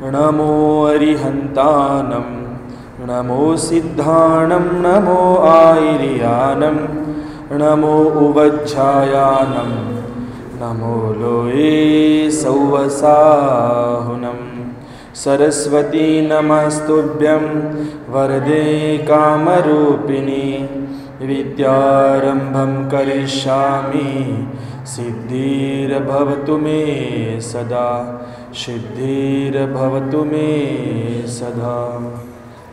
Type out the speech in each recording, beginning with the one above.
नमो अरिहन्तानं नमो सिद्धाणं नमो आयर्यानं नमो उवज्झायानं नमो लोये सौवसाहुनं सरस्वती नमस्तुभ्यं वरदे कामरूपिणी विद्यारम्भं करिष्यामि सिद्धिर्भवतु मे सदा सिद्धिर्भवतु मे सदा।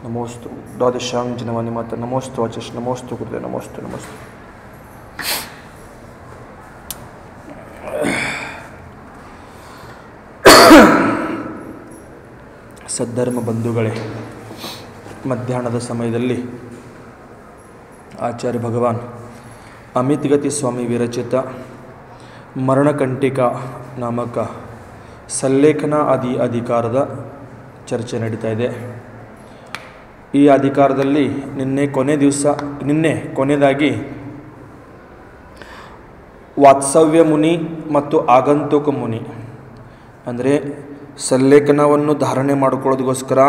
नमोस्तु द्वादशां जनवनि माता नमोस्तु वचस् नमोस्तु गुरुदे नमोस्तु नमोस्तु। ಸದ್ಧರ್ಮ ಬಂಧುಗಳೇ, ಮಧ್ಯಾಹ್ನದ ಸಮಯದಲ್ಲಿ ಆಚಾರ್ಯ ಭಗವಾನ್ ಅಮಿತ್ ಗತಿ ಸ್ವಾಮಿ ವಿರಚಿತ ಮರಣಕಂಟಿಕಾ ನಾಮಕ ಸಲ್ಲೇಖನ ಅಧಿಕಾರದ ಚರ್ಚೆ ನಡೀತಾ ಇದೆ. ಈ ಅಧಿಕಾರದಲ್ಲಿ ನಿನ್ನೆ ಕೊನೆಯದಾಗಿ ವಾತ್ಸವ್ಯ ಮುನಿ ಮತ್ತು ಆಗಂತುಕ ಮುನಿ ಅಂದರೆ ಸಲ್ಲೇಖನವನ್ನು ಧಾರಣೆ ಮಾಡಿಕೊಳ್ಳೋದಕ್ಕೋಸ್ಕರ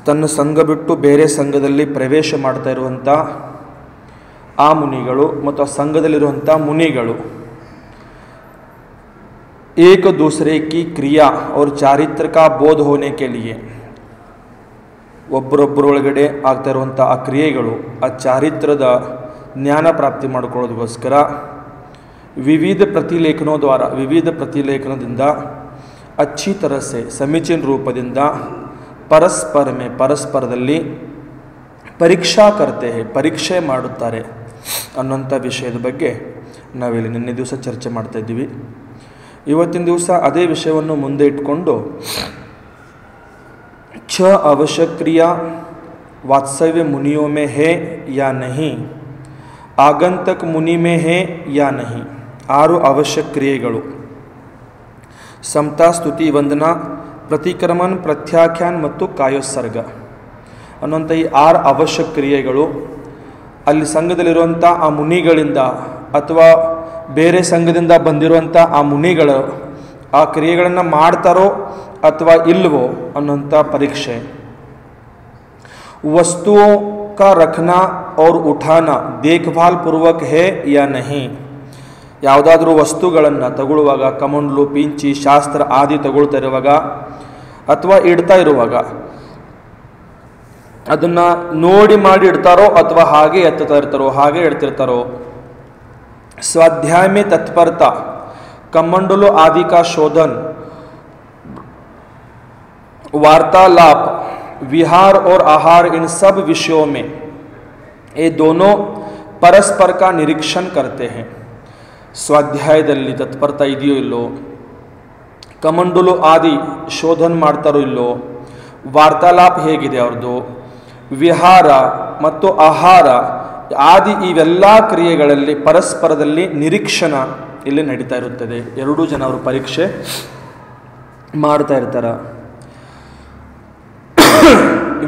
ತನ್ನ ಸಂಘ ಬಿಟ್ಟು ಬೇರೆ ಸಂಘದಲ್ಲಿ ಪ್ರವೇಶ ಮಾಡ್ತಾ ಇರುವಂಥ ಆ ಮುನಿಗಳು ಮತ್ತು ಆ ಸಂಘದಲ್ಲಿರುವಂಥ ಮುನಿಗಳು एक दूसरे की क्रिया और चारित्र का बोध होने के लिए ಒಬ್ಬರೊಬ್ಬರೊಳಗಡೆ ಆಗ್ತಾ ಇರುವಂಥ ಆ ಕ್ರಿಯೆಗಳು ಆ ಚಾರಿತ್ರದ ಜ್ಞಾನ ಪ್ರಾಪ್ತಿ ಮಾಡಿಕೊಳ್ಳೋದಕ್ಕೋಸ್ಕರ ವಿವಿಧ ಪ್ರತಿಲೇಖನದಿಂದ अच्छी तरह से ಸಮೀಚೀನ ರೂಪದಿಂದ ಪರಸ್ಪರದಲ್ಲಿ ಪರೀಕ್ಷೆ ಮಾಡುತ್ತಾರೆ ಅನ್ನೋಂಥ ವಿಷಯದ ಬಗ್ಗೆ ನಾವಿಲ್ಲಿ ನಿನ್ನೆ ದಿವಸ ಚರ್ಚೆ ಮಾಡ್ತಾ ಇದ್ದೀವಿ. ಇವತ್ತಿನ ದಿವಸ ಅದೇ ವಿಷಯವನ್ನು ಮುಂದೆ ಇಟ್ಕೊಂಡು आवश्यक क्रिया वात्सव्य मुनियों में है या नहीं, आगंतक मुनि में है या नहीं, 6 आवश्यक क्रियेಗಳು ಸಮತಾ ಸ್ತುತಿ ವಂದನಾ ಪ್ರತಿಕ್ರಮಣ ಪ್ರತ್ಯಾಖ್ಯಾನ ಮತ್ತು ಕಾಯೋತ್ಸರ್ಗ ಅನ್ನುವಂಥ ಈ 6 ಅವಶ್ಯಕ ಕ್ರಿಯೆಗಳು ಅಲ್ಲಿ ಸಂಘದಲ್ಲಿರುವಂಥ ಆ ಮುನಿಗಳಿಂದ ಅಥವಾ ಬೇರೆ ಸಂಘದಿಂದ ಬಂದಿರುವಂಥ ಆ ಮುನಿಗಳು ಆ ಕ್ರಿಯೆಗಳನ್ನು ಮಾಡ್ತಾರೋ ಅಥವಾ ಇಲ್ವೋ ಅನ್ನೋಂಥ ಪರೀಕ್ಷೆ. ವಸ್ತುओं का रखना और उठाना देखभाल पूर्वक है या नहीं, ಯಾವುದಾದ್ರೂ ವಸ್ತುಗಳನ್ನು ತಗೊಳ್ಳುವಾಗ ಕಮಂಡ್ಲು ಪಿಂಚಿ ಶಾಸ್ತ್ರ ಆದಿ ತಗೊಳ್ತಾ ಇರುವಾಗ ಅಥವಾ ಇಡ್ತಾ ಇರುವಾಗ ಅದನ್ನು ನೋಡಿ ಮಾಡಿ ಇಡ್ತಾರೋ ಅಥವಾ ಹಾಗೆ ಎತ್ತಾ ಇರ್ತಾರೋ ಹಾಗೆ ಇಡ್ತಿರ್ತಾರೋ. स्वाध्याय में तत्परता, कमंडलों आदि का शोधन, वार्तालाप, विहार और आहार, इन सब विषयों में ये दोनों परस्पर का निरीक्षण करते हैं. स्वाध्यायದಲ್ಲಿ ತತ್ಪರತಾ ಇದೆಯೋ ಇಲ್ಲೋ, ಕಮಂಡಲು ಆದಿ ಶೋಧನ ಮಾಡ್ತಾರೋ ಇಲ್ಲೋ, ವಾರ್ತಾಲಾಪ ಹೇಗಿದೆ ಅವ್ರದ್ದು, ವಿಹಾರ ಮತ್ತು ಆಹಾರ ಆದಿ ಇವೆಲ್ಲ ಕ್ರಿಯೆಗಳಲ್ಲಿ ಪರಸ್ಪರದಲ್ಲಿ ನಿರೀಕ್ಷಣ ಇಲ್ಲಿ ನಡೀತಾ ಇರುತ್ತದೆ. 2 ಜನ ಅವರು ಪರೀಕ್ಷೆ ಮಾಡ್ತಾ ಇರ್ತಾರೆ.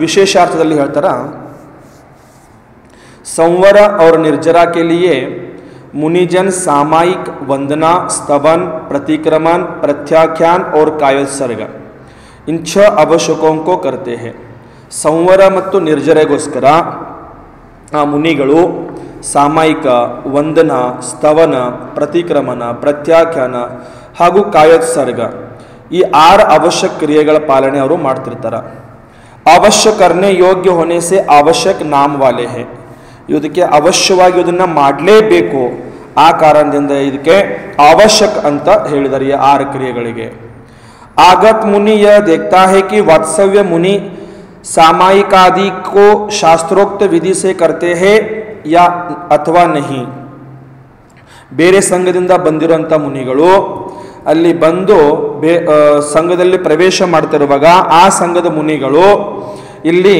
ವಿಶೇಷಾರ್ಥದಲ್ಲಿ ಹೇಳ್ತಾರ, संवर और निर्जरा के लिए मुनिजन सामायिक वंदना, स्तवन, प्रतिक्रमण, प्रत्याख्यान और कायोत्सर्ग इन 6 आवश्यकों को करते हैं. संवर ಮತ್ತು ನಿರ್ಜರೆಗೋಸ್ಕರ ಆ ಮುನಿಗಳು ಸಾಮಾಯಿಕ ವಂದನ, ಸ್ತವನ, ಪ್ರತಿಕ್ರಮಣ, ಪ್ರತ್ಯಾಖ್ಯಾನ ಹಾಗೂ ಕಾಯೋತ್ಸರ್ಗ ಈ 6 ಅವಶ್ಯಕ ಕ್ರಿಯೆಗಳ ಪಾಲನೆ ಅವರು ಮಾಡ್ತಿರ್ತಾರೆ. ಅವಶ್ಯ करने योग्य होने से आवश्यक नाम वाले हैं, ಇದಕ್ಕೆ ಅವಶ್ಯವಾಗಿ ಇದನ್ನು ಮಾಡಲೇಬೇಕು, ಆ ಕಾರಣದಿಂದ ಇದಕ್ಕೆ ಅವಶ್ಯಕ ಅಂತ ಹೇಳಿದ್ದಾರೆ ಈ 6 ಕ್ರಿಯೆಗಳಿಗೆ. ಆಗತ್ ಮುನಿ यह देखता है कि वात्सव्य मुनि सामायिक आदि को शास्त्रोक्त विधि से करते हैं या अथवा नहीं. ಬೇರೆ ಸಂಘದಿಂದ ಬಂದಿರುವಂಥ ಮುನಿಗಳು ಅಲ್ಲಿ ಬಂದು ಸಂಘದಲ್ಲಿ ಪ್ರವೇಶ ಮಾಡ್ತಿರುವಾಗ ಆ ಸಂಘದ ಮುನಿಗಳು ಇಲ್ಲಿ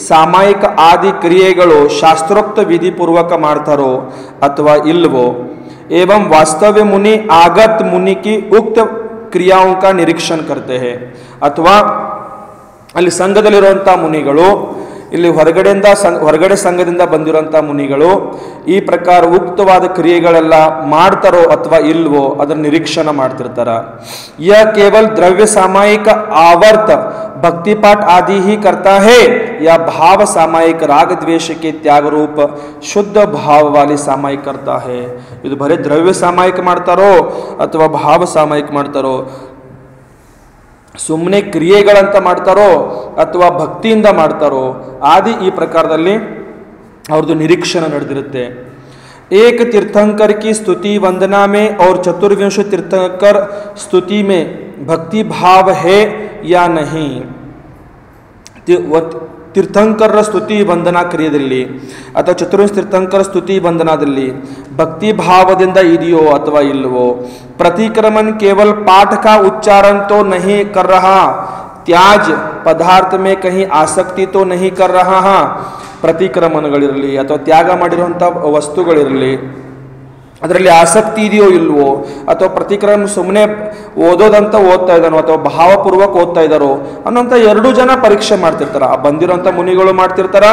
ಸಾಮಾಯಿಕ ಆದಿ ಕ್ರಿಯೆಗಳು ಶಾಸ್ತ್ರೋಕ್ತ ವಿಧಿಪೂರ್ವಕ ಮಾಡ್ತಾರೋ ಅಥವಾ ಇಲ್ವೋ. एवं वास्तव्य मुनि आगत मुनि की उक्त क्रियाओं का निरीक्षण करते हैं, ಅಥವಾ ಅಲ್ಲಿ ಸಂಘದಲ್ಲಿರುವಂಥ ಮುನಿಗಳು ಇಲ್ಲಿ ಹೊರಗಡೆ ಸಂಘದಿಂದ ಬಂದಿರುವಂಥ ಮುನಿಗಳು ಈ ಪ್ರಕಾರ ಉಕ್ತವಾದ ಕ್ರಿಯೆಗಳೆಲ್ಲ ಮಾಡ್ತಾರೋ ಅಥವಾ ಇಲ್ವೋ ಅದರ ನಿರೀಕ್ಷಣೆ ಮಾಡ್ತಿರ್ತಾರ. ಯ ಕೇವಲ ದ್ರವ್ಯ ಸಾಮಾಯಿಕ ಆವರ್ತ भक्ति पाठ आदि ही करता है या भाव सामायिक राग द्वेष के त्याग रूप शुद्ध भाव वाली सामायिक करता है. ಇದು ಬರೀ ದ್ರವ್ಯ ಸಾಮಾಯಿಕ ಮಾಡ್ತಾರೋ ಅಥವಾ ಭಾವ ಸಾಮಾಯಿಕ ಮಾಡ್ತಾರೋ, ಸುಮ್ಮನೆ ಕ್ರಿಯೆಗಳಂತ ಮಾಡ್ತಾರೋ ಅಥವಾ ಭಕ್ತಿಯಿಂದ ಮಾಡ್ತಾರೋ ಆದಿ ಈ ಪ್ರಕಾರದಲ್ಲಿ ಅವ್ರದ್ದು ನಿರೀಕ್ಷಣೆ ನಡೆದಿರುತ್ತೆ. एक तीर्थंकर की स्तुति वंदना में और चतुर्विंश तीर्थंकर स्तुति में भक्ति भाव है या नहीं. ತೀರ್ಥಂಕರರ ಸ್ತುತಿ ವಂದನಾ ಕ್ರಿಯೆಯಲ್ಲಿ ಅಥವಾ ಚತುರ್ವಿಂಶ ತೀರ್ಥಂಕರ ಸ್ತುತಿ ವಂದನಾದಲ್ಲಿ ಭಕ್ತಿ ಭಾವದಿಂದ ಇದೆಯೋ ಅಥವಾ ಇಲ್ವೋ. प्रतिक्रमण केवल पाठ का उच्चारण तो नहीं कर रहा, त्याज पदार्थ में कहीं आसक्ति तो नहीं कर रहा. ಪ್ರತಿಕ್ರಮಣಗಳಿರಲಿ ಅಥವಾ ತ್ಯಾಗ ಮಾಡಿರುವಂಥ ವಸ್ತುಗಳಿರಲಿ ಅದರಲ್ಲಿ ಆಸಕ್ತಿ ಇದೆಯೋ ಇಲ್ವೋ, ಅಥವಾ ಪ್ರತಿಕ್ರಮ ಸುಮ್ಮನೆ ಓದೋದಂತ ಓದ್ತಾ ಇದ್ದಾನೋ ಅಥವಾ ಭಾವಪೂರ್ವಕ ಓದ್ತಾ ಇದ್ದಾರೋ ಅನ್ನೋಂಥ 2 ಜನ ಪರೀಕ್ಷೆ ಮಾಡ್ತಿರ್ತಾರ. ಬಂದಿರೋಂಥ ಮುನಿಗಳು ಮಾಡ್ತಿರ್ತಾರ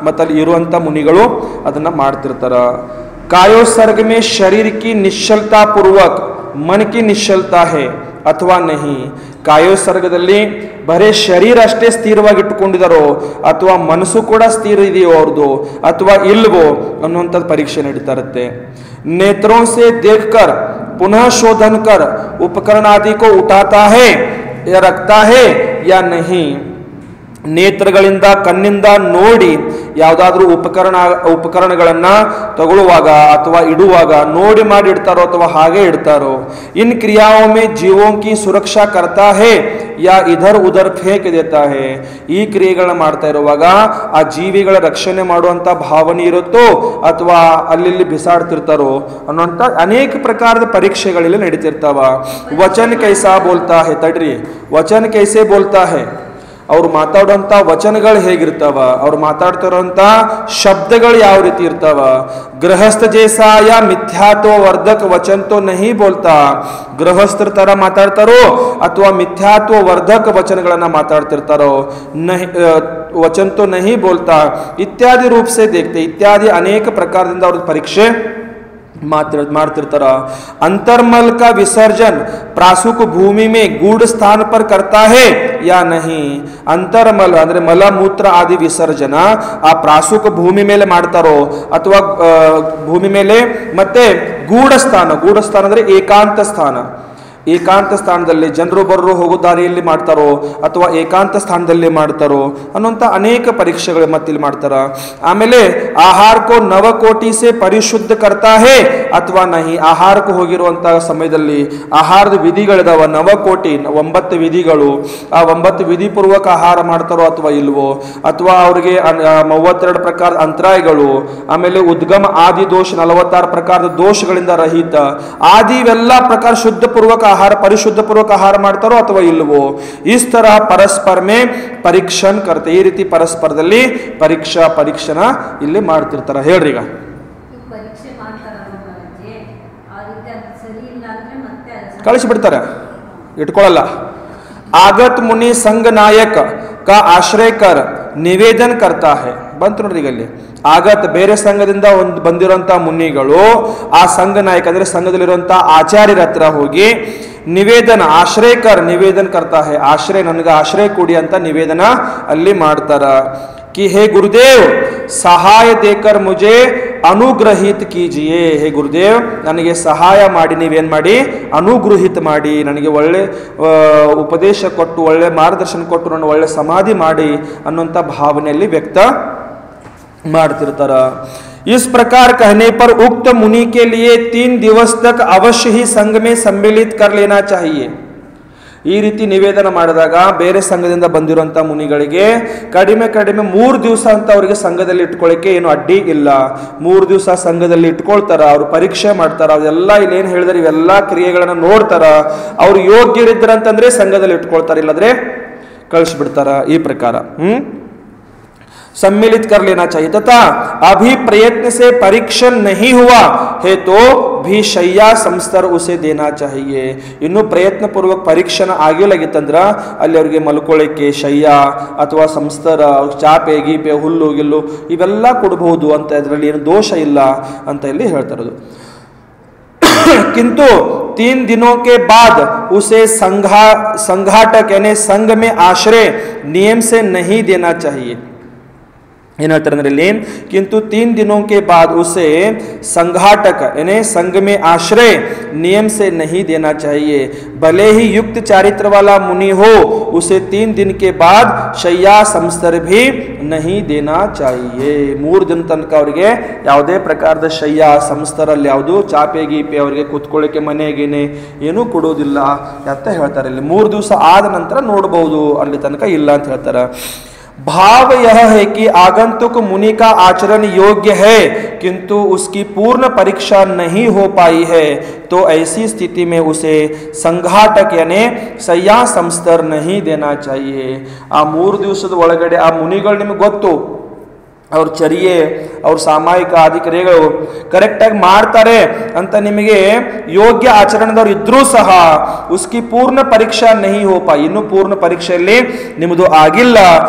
ಮತ್ತು ಅಲ್ಲಿ ಇರುವಂಥ ಮುನಿಗಳು ಅದನ್ನು ಮಾಡ್ತಿರ್ತಾರ. ಕಾಯೋ ಸರ್ಗ ಮೇ ಶರೀರ ಕಿ ನಿಶ್ಚಲತಾ ಪೂರ್ವಕ ಮನ ಕಿ ನಿಶ್ಚಲತಾ ಹೇ ಅಥವಾ ನಹಿ. ಕಾಯೋ ಸರ್ಗದಲ್ಲಿ ಬರೇ ಶರೀರ ಅಷ್ಟೇ ಸ್ಥಿರವಾಗಿ ಇಟ್ಟುಕೊಂಡಿದ್ದಾರೋ ಅಥವಾ ಮನಸ್ಸು ಕೂಡ ಸ್ಥಿರ ಇದೆಯೋ ಅವ್ರದ್ದು ಅಥವಾ ಇಲ್ವೋ ಅನ್ನುವಂಥದ್ದು ಪರೀಕ್ಷೆ ನಡೀತಾ ಇರುತ್ತೆ. नेत्रों से देखकर पुनः शोधन कर उपकरण आदि को उठाता है या रखता है या नहीं. ನೇತ್ರಗಳಿಂದ ಕಣ್ಣಿಂದ ನೋಡಿ ಯಾವುದಾದ್ರೂ ಉಪಕರಣಗಳನ್ನು ತಗೊಳ್ಳುವಾಗ ಅಥವಾ ಇಡುವಾಗ ನೋಡಿ ಮಾಡಿ ಇಡ್ತಾರೋ ಅಥವಾ ಹಾಗೆ ಇಡ್ತಾರೋ. इन क्रियाओं में जीवों की सुरक्षा करता है या इधर उधर फेंक देता है. ಈ ಕ್ರಿಯೆಗಳನ್ನ ಮಾಡ್ತಾ ಇರುವಾಗ ಆ ಜೀವಿಗಳ ರಕ್ಷಣೆ ಮಾಡುವಂಥ ಭಾವನೆ ಇರುತ್ತೋ ಅಥವಾ ಅಲ್ಲಿ ಬಿಸಾಡ್ತಿರ್ತಾರೋ ಅನ್ನೋಂಥ ಅನೇಕ ಪ್ರಕಾರದ ಪರೀಕ್ಷೆಗಳಲ್ಲಿ ನಡೀತಿರ್ತಾವ. ವಚನ ಕೈಸಾ ಬೋಲ್ತಾ ಹೇ, ತಡ್ರಿ, ವಚನ ಕೈಸೆ ಬೋಲ್ತಾ ಹೇ, ಅವ್ರು ಮಾತಾಡುವಂಥ ವಚನಗಳು ಹೇಗಿರ್ತಾವ, ಅವ್ರು ಮಾತಾಡ್ತಿರೋಂಥ ಶಬ್ದಗಳು ಯಾವ ರೀತಿ ಇರ್ತಾವ. ಗೃಹಸ್ಥ ಜೈಸಾ ಯಾ ಮಿಥ್ಯಾತ್ವ ವರ್ಧಕ ವಚನ ತೋ ನಹಿ ಬೋಲ್ತಾ, ಗೃಹಸ್ಥರ ತರ ಮಾತಾಡ್ತಾರೋ ಅಥವಾ ಮಿಥ್ಯಾತ್ವ ವರ್ಧಕ ವಚನಗಳನ್ನ ಮಾತಾಡ್ತಿರ್ತಾರೋ. ನಹಿ ವಚನ ತೋ ನಹಿ ಬೋಲ್ತಾ ಇತ್ಯಾದಿ ರೂಪ ಸೆ ದೇಖ್ತೆ, ಇತ್ಯಾದಿ ಅನೇಕ ಪ್ರಕಾರದಿಂದ ಅವ್ರದ್ದು ಪರೀಕ್ಷೆ ಮಾಡ್ತಿರ್ತಾರ. अंतर्मल का विसर्जन प्रासुक भूमि में गूढ़ स्थान पर करता है या नहीं. ಅಂತರ್ಮಲ ಅಂದ್ರೆ ಮಲ ಮೂತ್ರ ಆದಿ ವಿಸರ್ಜನ ಆ ಪ್ರಾಸುಕ ಭೂಮಿ ಮೇಲೆ ಮಾಡ್ತಾರೋ ಅಥವಾ ಭೂಮಿ ಮೇಲೆ ಮತ್ತೆ ಗೂಢ ಸ್ಥಾನ ಅಂದ್ರೆ ಏಕಾಂತ ಸ್ಥಾನ, ಏಕಾಂತ ಸ್ಥಾನದಲ್ಲಿ ಜನರು ಬರೋ ಹೋಗೋ ದಾರಿಯಲ್ಲಿ ಮಾಡ್ತಾರೋ ಅಥವಾ ಏಕಾಂತ ಸ್ಥಾನದಲ್ಲಿ ಮಾಡ್ತಾರೋ ಅನ್ನೋಂಥ ಅನೇಕ ಪರೀಕ್ಷೆಗಳು ಮತ್ತಿಲ್ಲಿ ಮಾಡ್ತಾರ. ಆಮೇಲೆ ಆಹಾರಕ್ಕೋ ನವಕೋಟಿ ಸೆ ಪರಿಶುದ್ಧ ಕರ್ತಾ ಹೇ ಅಥವಾ ನಹಿ. ಆಹಾರಕ್ಕೂ ಹೋಗಿರುವಂಥ ಸಮಯದಲ್ಲಿ ಆಹಾರದ ವಿಧಿಗಳಿದಾವ, 9 ವಿಧಿಗಳು. ಆ 9 ವಿಧಿಪೂರ್ವಕ ಆಹಾರ ಮಾಡ್ತಾರೋ ಅಥವಾ ಇಲ್ವೋ, ಅಥವಾ ಅವ್ರಿಗೆ 32 ಪ್ರಕಾರದ ಅಂತರಾಯಗಳು, ಆಮೇಲೆ ಉದ್ಗಮ ಆದಿ ದೋಷ 46 ಪ್ರಕಾರದ ದೋಷಗಳಿಂದ ರಹಿತ ಆದಿ ಇವೆಲ್ಲ ಪ್ರಕಾರ ಶುದ್ಧ ಪೂರ್ವಕ ಆಹಾರ, ಪರಿಶುದ್ಧ ಪೂರ್ವಕ ಆಹಾರ ಮಾಡ್ತಾರೋ ಅಥವಾ ಇಲ್ವೋ. ಇಸ್ ತರ ಪರಸ್ಪರ ಮೇ ಪರೀಕ್ಷನ್ ಕರ್ತೆ. ಈ ರೀತಿ ಪರಸ್ಪರದಲ್ಲಿ ಪರೀಕ್ಷಣ ಇಲ್ಲಿ ಮಾಡ್ತಿರ್ತಾರ. ಹೇಳ್ರಿ, ಈಗ ಕಳಿಸಿಬಿಡ್ತಾರೆ, ಇಟ್ಕೊಳ್ಳಲ್ಲ. ಆಗತ್ ಮುನಿ ಸಂಘ ನಾಯಕ ಕಾ ಆಶ್ರಯ ಕರ್ ನಿವೇದನ ಕರ್ತಾ ಹೇ. ಬಂತು ನೋಡ್ರಿ, ಈಗ ಅಲ್ಲಿ ಆಗತ್ ಬೇರೆ ಸಂಘದಿಂದ ಬಂದಿರುವಂತ ಮುನಿಗಳು ಆ ಸಂಘ ನಾಯಕ ಅಂದ್ರೆ ಸಂಘದಲ್ಲಿರುವಂತ ಆಚಾರ್ಯರ ಹತ್ರ ಹೋಗಿ ನಿವೇದನ ಆಶ್ರಯಕರ್ ನಿವೇದನ ಕರ್ತಾ ಹೇ, ಆಶ್ರಯ ನನಗೆ ಆಶ್ರಯ ಕೊಡಿ ಅಂತ ನಿವೇದನ ಅಲ್ಲಿ ಮಾಡ್ತಾರ. कि हे गुरुदेव सहाय देकर मुझे अनुग्रहित कीजिए. हे गुरुदेव ನನಗೆ ಸಹಾಯ ಮಾಡಿ, ನೀವೇನು ಮಾಡಿ, ಅನುಗ್ರಹಿತ ಮಾಡಿ, ನನಗೆ ಒಳ್ಳೆ ಉಪದೇಶ ಕೊಟ್ಟು ಒಳ್ಳೆ ಮಾರ್ಗದರ್ಶನ ಕೊಟ್ಟು ನನ್ನ ಒಳ್ಳೆ ಸಮಾಧಿ ಮಾಡಿ ಅನ್ನುವಂಥ ಭಾವನೆಯಲ್ಲಿ ವ್ಯಕ್ತ ಮಾಡ್ತಿರ್ತಾರ. इस प्रकार कहने पर उक्त मुनि के लिए 3 दिवस तक अवश्य ही संघ में सम्मिलित कर लेना चाहिए. ಈ ರೀತಿ ನಿವೇದನ ಮಾಡಿದಾಗ ಬೇರೆ ಸಂಘದಿಂದ ಬಂದಿರುವಂಥ ಮುನಿಗಳಿಗೆ ಕಡಿಮೆ 3 ದಿವಸ ಅಂತ ಅವರಿಗೆ ಸಂಘದಲ್ಲಿ ಇಟ್ಕೊಳ್ಳಿಕ್ಕೆ ಏನು ಅಡ್ಡಿ ಇಲ್ಲ. 3 ದಿವಸ ಸಂಘದಲ್ಲಿ ಇಟ್ಕೊಳ್ತಾರ, ಅವ್ರು ಪರೀಕ್ಷೆ ಮಾಡ್ತಾರ, ಅವೆಲ್ಲ ಇಲ್ಲಿ ಏನು ಹೇಳಿದಾರೆ ಇವೆಲ್ಲ ಕ್ರಿಯೆಗಳನ್ನ ನೋಡ್ತಾರ. ಅವ್ರು ಯೋಗ್ಯರಿದ್ದರಂತಂದ್ರೆ ಸಂಘದಲ್ಲಿ ಇಟ್ಕೊಳ್ತಾರ, ಇಲ್ಲದ್ರೆ ಕಳಿಸ್ಬಿಡ್ತಾರ. ಈ ಪ್ರಕಾರ सम्मिलित कर लेना चाहिए। तथा अभी प्रयत्न से परीक्षण नहीं हुआ है तो भी शय्या ಸಂಸ್ತರ उसे देना चाहिए। ಇನ್ನು ಪ್ರಯತ್ನ ಪೂರ್ವಕ ಪರೀಕ್ಷಣ ಆಗಿಲ್ಲಗಿತ್ತಂದ್ರ ಅಲ್ಲಿ ಅವರಿಗೆ ಮಲ್ಕೊಳ್ಳಿಕ್ಕೆ ಶಯ್ಯ ಅಥವಾ ಸಂಸ್ತರ, ಚಾಪೆ ಗೀಪೆ, ಹುಲ್ಲು ಗಿಲ್ಲು ಇವೆಲ್ಲ ಕೊಡಬಹುದು ಅಂತ, ಇದರಲ್ಲಿ ಏನು ದೋಷ ಇಲ್ಲ ಅಂತ ಇಲ್ಲಿ ಹೇಳ್ತಾ ಇರೋದು। किंतु 3 दिनों के बाद उसे संघाटक यानी संघ में आश्रय नियम से नहीं देना चाहिए। ಏನು ಹೇಳ್ತಾರೆ ಅಂದ್ರೆ ಇಲ್ಲಿ, किंतु 3 दिनों के बाद उसे संघाटक यानी संघ में आश्रय नियम से नहीं देना चाहिए। भले ही युक्त चारित्र वाला मुनि हो, उसे 3 दिन के बाद शय्या ಸಂಸ್ತರ भी नहीं देना चाहिए। 3 ದಿನ ತನಕ ಅವರಿಗೆ ಯಾವುದೇ ಪ್ರಕಾರದ ಶಯ್ಯ ಸಂಸ್ಥರಲ್ಲಿ ಯಾವುದು ಚಾಪೆ ಗೀಪೆ ಅವರಿಗೆ ಕೂತ್ಕೊಳ್ಳಿಕ್ಕೆ ಮನೆಗೇನೆ ಏನೂ ಕೊಡೋದಿಲ್ಲ ಅಂತ ಹೇಳ್ತಾರೆ ಇಲ್ಲಿ। 3 ದಿವಸ ಆದ ನಂತರ ನೋಡಬಹುದು, ಅಲ್ಲಿ ತನಕ ಇಲ್ಲ ಅಂತ ಹೇಳ್ತಾರೆ। भाव यह है कि आगंतुक मुनि का आचरण योग्य है किंतु उसकी पूर्ण परीक्षा नहीं हो पाई है, तो ऐसी स्थिति में उसे संघाटक यानी शय्या ಸಂಸ್ತರ नहीं देना चाहिए। आ 3 ದಿವಸದ ಒಳಗಡೆ ಆ ಮುನಿಗಳು ನಿಮಗೆ ಗೊತ್ತು, ಅವ್ರ ಚರ್ಯೆ, ಅವ್ರ ಸಾಮಾಯಿಕ ಆದಿ ಕ್ರಿಯೆಗಳು ಕರೆಕ್ಟಾಗಿ ಮಾಡ್ತಾರೆ ಅಂತ ನಿಮಗೆ ಯೋಗ್ಯ ಆಚರಣೆದವ್ರು ಇದ್ರೂ ಸಹ ಉಸ್ಕಿ ಪೂರ್ಣ ಪರೀಕ್ಷಾ ನಹಿ ಹೋ ಪಾಯಿ, ಇನ್ನು ಪೂರ್ಣ ಪರೀಕ್ಷೆಯಲ್ಲಿ ನಿಮ್ಮದು ಆಗಿಲ್ಲ।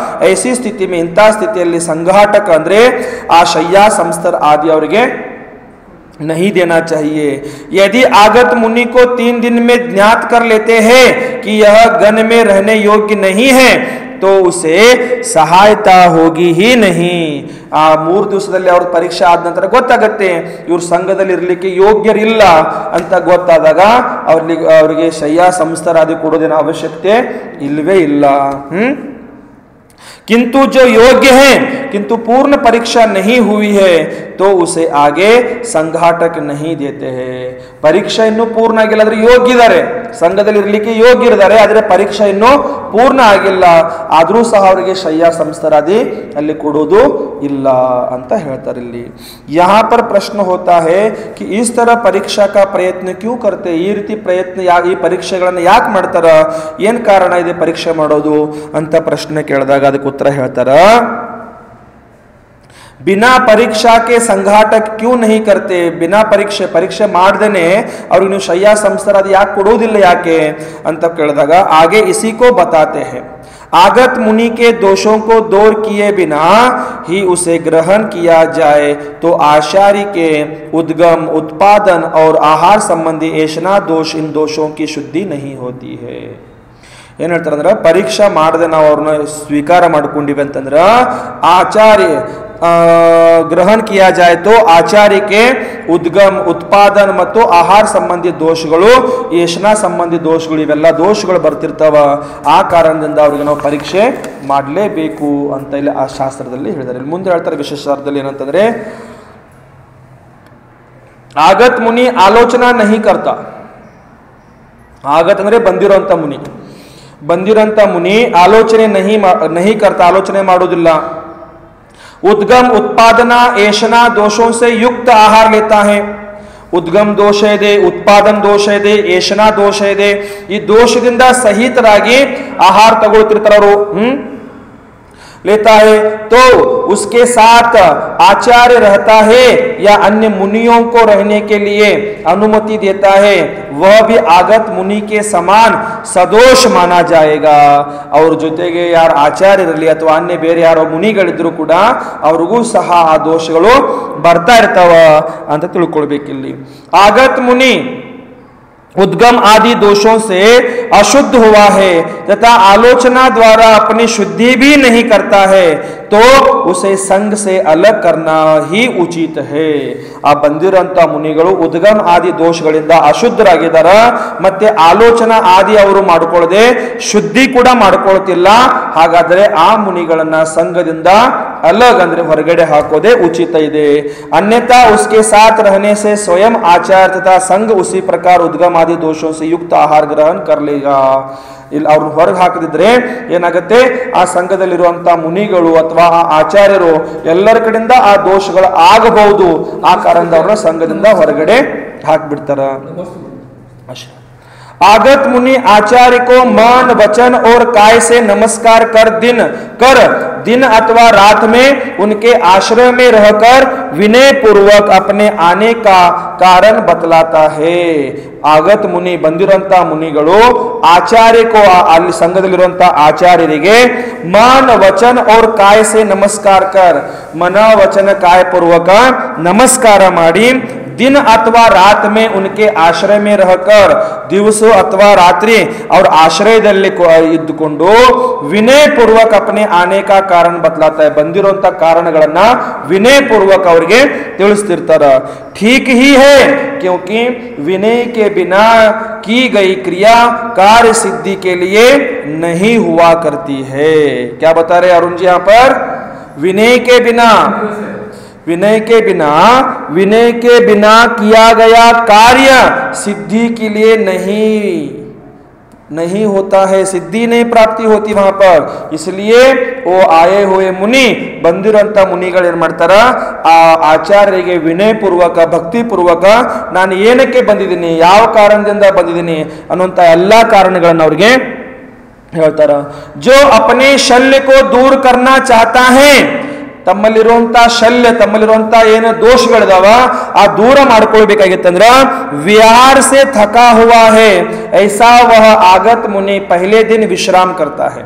ಐಸಿ ಸ್ಥಿತಿ ಮೇ, ಇಂಥ ಸ್ಥಿತಿಯಲ್ಲಿ ಸಂಘಾಟಕ ಅಂದ್ರೆ ಆ ಶಯ್ಯಾ ಸಂಸ್ಥರ ಆದಿ ಅವರಿಗೆ नहीं देना चाहिए। यदि आगत मुनि को 3 दिन में ज्ञात कर लेते हैं कि यह गण में रहने योग्य नहीं है तो उसे सहायता होगी ही नहीं। ಆ 3 ದಿವಸದಲ್ಲಿ ಅವ್ರ ಪರೀಕ್ಷೆ ಆದ ನಂತರ ಗೊತ್ತಾಗತ್ತೆ ಇವ್ರ ಸಂಘದಲ್ಲಿ ಇರಲಿಕ್ಕೆ ಯೋಗ್ಯರಿಲ್ಲ ಅಂತ ಗೊತ್ತಾದಾಗ ಅವರಿಗೆ ಶಯ್ಯಾ ಸಂಸ್ಥರ ಆದಿ ಕೊಡೋದೇನ ಅವಶ್ಯಕತೆ ಇಲ್ಲವೇ ಇಲ್ಲ। किंतु जो योग्य है किंतु पूर्ण परीक्षा नहीं हुई है तो उसे आगे संघाटक नहीं देते हैं। परीक्षा ಇನ್ನೂ ಪೂರ್ಣ ಆಗಿಲ್ಲ, ಆದರೆ ಯೋಗ್ಯ ಇದ್ದಾರೆ, ಸಂಘದಲ್ಲಿ ಇರಲಿಕ್ಕೆ ಯೋಗ್ಯ ಇದ್ದಾರೆ, ಆದರೆ ಪರೀಕ್ಷಾ ಇನ್ನೂ ಪೂರ್ಣ ಆಗಿಲ್ಲ, ಆದರೂ ಸಹ ಅವರಿಗೆ ಶಯ್ಯಾ ಸಂಸ್ಥರಾದಿ ಅಲ್ಲಿ ಕೊಡೋದು ಇಲ್ಲ ಅಂತ ಹೇಳ್ತಾರೆ ಇಲ್ಲಿ। यहाँ पर प्रश्न होता है कि इस तरह परीक्षा का प्रयत्न क्यों करते, ಈ ರೀತಿ ಪ್ರಯತ್ನ ಈ ಪರೀಕ್ಷೆಗಳನ್ನು ಯಾಕೆ ಮಾಡ್ತಾರ, ಏನು ಕಾರಣ ಇದೆ ಪರೀಕ್ಷೆ ಮಾಡೋದು ಅಂತ ಪ್ರಶ್ನೆ ಕೇಳಿದಾಗ ಅದಕ್ಕೆ उत्तर ಹೇಳ್ತಾರ, बिना परीक्षा के संघाटक क्यों नहीं करते, बिना परीक्षे ಮಾಡ್ದೇನೆ ಅವ್ರಿಗೆ ನೀವು ಶಯ್ಯಾ ಸಂಸ್ಥರ ಅದು ಯಾಕೆ ಕೊಡೋದಿಲ್ಲ ಯಾಕೆ ಅಂತ ಕೇಳಿದಾಗ आगे इसी को बताते हैं। आगत मुनि के दोषों को दूर किए बिना ही उसे ग्रहण किया जाए तो आचार्य के उद्गम, उत्पादन और आहार संबंधी ऐशना दोष, इन दोषों की शुद्धि नहीं होती है। ಏನು ಹೇಳ್ತಾರೆ ಅಂದ್ರೆ, ಪರೀಕ್ಷಾ ಮಾಡದೆ ನಾವು ಅವ್ರನ್ನ ಸ್ವೀಕಾರ ಮಾಡ್ಕೊಂಡಿವಿ ಅಂತಂದ್ರೆ ಆಚಾರ್ಯ ಗ್ರಹಣ किया जाए तो आचार्य के उद्गम, उत्पादन ಮತ್ತು ಆಹಾರ ಸಂಬಂಧಿ ದೋಷಗಳು, ಏಷನಾ ಸಂಬಂಧಿ ದೋಷಗಳು, ಇವೆಲ್ಲ ದೋಷಗಳು ಬರ್ತಿರ್ತಾವ, ಆ ಕಾರಣದಿಂದ ಅವ್ರಿಗೆ ನಾವು ಪರೀಕ್ಷೆ ಮಾಡಲೇಬೇಕು ಅಂತ ಇಲ್ಲಿ ಆ ಶಾಸ್ತ್ರದಲ್ಲಿ ಹೇಳಿದ್ದಾರೆ। ಇಲ್ಲಿ ಮುಂದೆ ಹೇಳ್ತಾರೆ ವಿಶೇಷಾರ್ಥದಲ್ಲಿ ಏನಂತಂದ್ರೆ, ಆಗತ್ ಮುನಿ ಆಲೋಚನಾ ನಹಿ ಕರ್ತ, ಆಗತ್ ಅಂದ್ರೆ ಬಂದಿರೋಂಥ ಮುನಿ ಆಲೋಚನೆ ನಹಿ ಕರ್ತ, ಆಲೋಚನೆ ಮಾಡೋದಿಲ್ಲ। उद्गम, उत्पादना, ऐशना दोषों से युक्त आहार लेता है। ಉದ್ಗಮ್ ದೋಷ ಇದೆ, ಉತ್ಪಾದನ ದೋಷ ಇದೆ, ಏಷನಾ ದೋಷ ಇದೆ, ಈ ದೋಷದಿಂದ ಸಹಿತರಾಗಿ ಆಹಾರ ತಗೊಳ್ತಿರ್ತಾರೆ ಅವರು, लेता है तो उसके साथ आचार्य रहता है या अन्य मुनियों को रहने के लिए अनुमति देता है, वह भी आगत मुनि के समान सदोष माना जाएगा। और ಜೊತೆಗೆ ಯಾರು ಆಚಾರ್ಯ ಇರಲಿ ಅಥವಾ ಅನ್ಯ ಬೇರೆ ಯಾರೋ ಮುನಿಗಳಿದ್ರು ಕೂಡ ಅವ್ರಿಗೂ ಸಹ ಆ ದೋಷಗಳು ಬರ್ತಾ ಇರ್ತಾವ ಅಂತ ತಿಳ್ಕೊಳ್ಬೇಕಿಲ್ಲಿ। ಆಗತ್ ಮುನಿ उद्गम आदि दोषों से अशुद्ध हुआ है तथा आलोचना द्वारा अपनी शुद्धि भी नहीं करता है तो उसे संघ से अलग करना ही उचित है। आ ಬಂದಿರಂತ ಮುನಿಗಳು ಉದ್ಗಮ ಆದಿ ದೋಷಗಳಿಂದ ಅಶುದ್ಧರಾಗಿದ್ದಾರೆ, ಮತ್ತೆ ಆಲೋಚನಾ ಆದಿ ಅವರು ಮಾಡಿಕೊಳ್ಳದೆ ಶುದ್ಧಿ ಕೂಡ ಮಾಡಿಕೊಳ್ಳುತ್ತಿಲ್ಲ, ಹಾಗಾದರೆ ಆ ಮುನಿಗಳನ್ನ ಸಂಘದಿಂದ अलग ಅಂದ್ರೆ ಹೊರಗಡೆ ಹಾಕೋದೇ ಉಚಿತ ಇದೆ। अन्यथा उसके साथ रहने से स्वयं आचार्य तथा संघ उसी प्रकार उद्गम आदि दोषों से युक्त आहार ग्रहण कर लेगा। ಇಲ್ಲಿ ಅವ್ರನ್ನ ಹೊರಗೆ ಹಾಕದಿದ್ರೆ ಏನಾಗುತ್ತೆ, ಆ ಸಂಘದಲ್ಲಿರುವಂತಹ ಮುನಿಗಳು ಅಥವಾ ಆ ಆಚಾರ್ಯರು ಎಲ್ಲರ ಕಡೆಯಿಂದ ಆ ದೋಷಗಳು ಆಗಬಹುದು, ಆ ಕಾರಣದಿಂದ ಅವ್ರನ್ನ ಸಂಘದಿಂದ ಹೊರಗಡೆ ಹಾಕ್ಬಿಡ್ತಾರ। आगत मुनि आचार्य को मन वचन और काय से नमस्कार कर दिन अथवा रात में उनके आश्रय में रहकर विनय पूर्वक अपने आने का कारण बतलाता है। ಆಗತ್ ಮುನಿ ಬಂದಿರುವಂತ ಮುನಿಗಳು ಆಚಾರ್ಯಕೋ ಅಲ್ಲಿ ಸಂಘದಲ್ಲಿರುವಂತ ಆಚಾರ್ಯರಿಗೆ ಮನ ವಚನ और काय से नमस्कार कर मन वचन काय पूर्वक नमस्कार ಮಾಡಿ दिन अथवा रात में उनके आश्रय में रहकर दिवसों अथवा रात्रि और आश्रयದಲ್ಲಿ ಇದ್ದುಕೊಂಡು विनय पूर्वक अपने आने का कारण बतलाता है। ಬಂದಿರುವಂತ ಕಾರಣಗಳನ್ನ विनय पूर्वक ಅವರಿಗೆ ತಿಳಿಸ್ತಿರ್ತಾರ। ठीक ही है क्योंकि विनय के बिना की गई क्रिया कार्य सिद्धि के लिए नहीं हुआ करती है। क्या बता रहे अरुण जी यहाँ पर? विनय के बिना किया गया कार्य सिद्धि के लिए नहीं होता है, सिद्धि नहीं प्राप्ति होती वहां पर। इसलिए वो आए हुए मुनि ಬಂದಿರುವಂತ ಮುನಿಗಳು ಏನ್ ಮಾಡ್ತಾರ, ಆ ಆಚಾರ್ಯರಿಗೆ ವಿನಯ ಪೂರ್ವಕ ಭಕ್ತಿ ಪೂರ್ವಕ ನಾನು ಏನಕ್ಕೆ ಬಂದಿದ್ದೀನಿ, ಯಾವ ಕಾರಣದಿಂದ ಬಂದಿದ್ದೀನಿ ಅನ್ನುವಂತ ಎಲ್ಲಾ ಕಾರಣಗಳನ್ನು ಅವ್ರಿಗೆ ಹೇಳ್ತಾರ। जो अपने शल्य को दूर करना चाहता है, ತಮ್ಮಲ್ಲಿರುವಂತ ಶಲ್ಯ ತಮ್ಮಲ್ಲಿರುವಂತ ಏನು ದೋಷಗಳಿದಾವ ಆ ದೂರ ಮಾಡ್ಕೊಳ್ಬೇಕಾಗಿತ್ತಂದ್ರ विहार से थका हुआ है ऐसा वह आगत मुनि पहले दिन विश्राम करता है।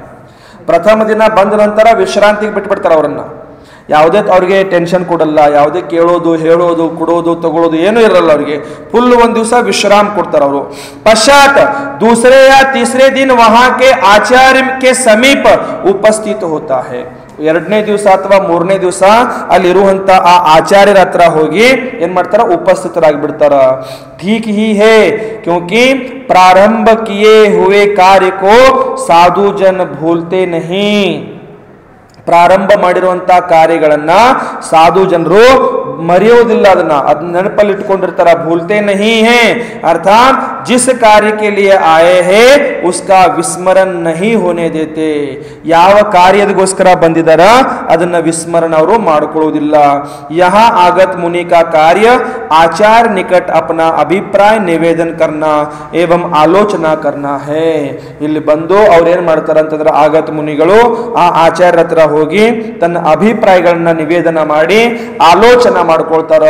ಪ್ರಥಮ ದಿನ ಬಂದ ನಂತರ ವಿಶ್ರಾಂತಿಗೆ ಬಿಟ್ಬಿಡ್ತಾರ ಅವರನ್ನ। ಯಾವುದೇ ಅವ್ರಿಗೆ ಟೆನ್ಷನ್ ಕೊಡಲ್ಲ, ಯಾವುದೇ ಕೇಳೋದು ಹೇಳೋದು ಕೊಡೋದು ತಗೊಳ್ಳೋದು ಏನೂ ಇರಲ್ಲ ಅವ್ರಿಗೆ। ಫುಲ್ ಒಂದ್ ದಿವಸ ವಿಶ್ರಾम ಕೊಡ್ತಾರ ಅವರು। पश्चात दूसरे या तीसरे दिन वहां के आचार्य के समीप उपस्थित होता है। ಎರಡನೇ ದಿವಸ ಅಥವಾ ಮೂರನೇ ದಿವಸ ಅಲ್ಲಿರುವಂತ ಆ ಆಚಾರ್ಯರ ಹತ್ರ ಹೋಗಿ ಏನ್ ಮಾಡ್ತಾರ, ಉಪಸ್ಥಿತರಾಗಿ ಬಿಡ್ತಾರ। ठीक ही है क्योंकि प्रारंभ किए हुए कार्य को साधु जन भूलते नहीं। ಪ್ರಾರಂಭ ಮಾಡಿರುವಂತಹ ಕಾರ್ಯಗಳನ್ನ ಸಾಧು ಜನರು ಮರೆಯೋದಿಲ್ಲ, ಅದನ್ನ ನೆನಪಲ್ಲಿ ಇಟ್ಕೊಂಡಿರ್ತಾರ। ಭೂಲ್ತೆ ನಹೀ ಹೇ ಅರ್ಥಾತ್ जिस कार्य के लिए आए हैं उसका विस्मरण नहीं होने देते। ಯಾವ ಕಾರ್ಯದಗೋಸ್ಕರ ಬಂದಿದಾರ ಅದನ್ನ ವಿಸ್ಮರಣ ಅವರು ಮಾಡ್ಕೊಳ್ಳೋದಿಲ್ಲ। यहाँ आगत मुनि का कार्य आचार्य निकट अपना अभिप्राय निवेदन करना एवं आलोचना करना है। ಇಲ್ಲಿ ಬಂದು ಅವ್ರು ಏನ್ ಮಾಡ್ತಾರ ಅಂತಂದ್ರೆ ಆಗತ್ ಮುನಿಗಳು ಆ ಆಚಾರ್ಯರ ಹತ್ರ ಹೋಗಿ ತನ್ನ ಅಭಿಪ್ರಾಯಗಳನ್ನ ನಿವೇದನ ಮಾಡಿ ಆಲೋಚನೆ ಮಾಡ್ಕೊಳ್ತಾರ।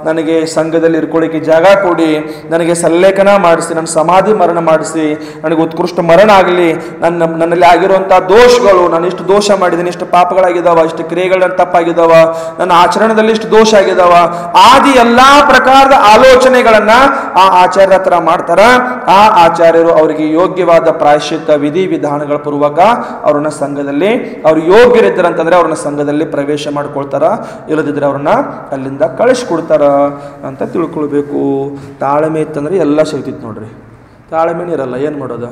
ನನಗೆ ಸಂಘದಲ್ಲಿ ಇರ್ಕೊಳ್ಳಿಕ್ಕೆ ಜಾಗ ಕೊಡಿ, ನನಗೆ ಸಲ್ಲೇಖನ ಮಾಡಿಸಿ, ನನ್ನ ಸಮಾಧಿ ಮರಣ ಮಾಡಿಸಿ, ನನಗೆ ಉತ್ಕೃಷ್ಟ ಮರಣ ಆಗಲಿ, ನನ್ನಲ್ಲಿ ಆಗಿರುವಂತಹ ದೋಷಗಳು, ನಾನು ಇಷ್ಟು ದೋಷ ಮಾಡಿದ್ದೀನಿ, ಇಷ್ಟು ಪಾಪಗಳಾಗಿದ್ದಾವ, ಇಷ್ಟು ಕ್ರಿಯೆಗಳ ತಪ್ಪಾಗಿದ್ದಾವ, ನನ್ನ ಆಚರಣೆದಲ್ಲಿ ಇಷ್ಟು ದೋಷ ಆಗಿದ್ದಾವ, ಆದಿ ಎಲ್ಲಾ ಪ್ರಕಾರದ ಆಲೋಚನೆಗಳನ್ನ ಆ ಆಚಾರ್ಯರ ಹತ್ರ ಮಾಡ್ತಾರ। ಆ ಆಚಾರ್ಯರು ಅವರಿಗೆ ಯೋಗ್ಯವಾದ ಪ್ರಾಯಶ್ಚಿತ್ತ ವಿಧಿ ವಿಧಾನಗಳ ಪೂರ್ವಕ ಅವ್ರನ್ನ ಸಂಘದಲ್ಲಿ ಅವ್ರು ಯೋಗ್ಯರಿದ್ದರಂತಂದ್ರೆ ಅವ್ರನ್ನ ಸಂಘದಲ್ಲಿ ಪ್ರವೇಶ ಮಾಡ್ಕೊಳ್ತಾರ, ಇಲ್ಲದಿದ್ರೆ ಅವ್ರನ್ನ ಅಲ್ಲಿಂದ ಕಳಿಸ್ಕೊಡ್ತಾರ ಅಂತ ತಿಳ್ಕೊಳ್ಬೇಕು। ತಾಳ್ಮೆ ಇತ್ತಂದ್ರೆ ಎಲ್ಲ ಸಿಗ್ತಿತ್ತು ನೋಡ್ರಿ, ತಾಳ್ಮೆನೇ ಇರಲ್ಲ, ಏನು ಮಾಡೋದು?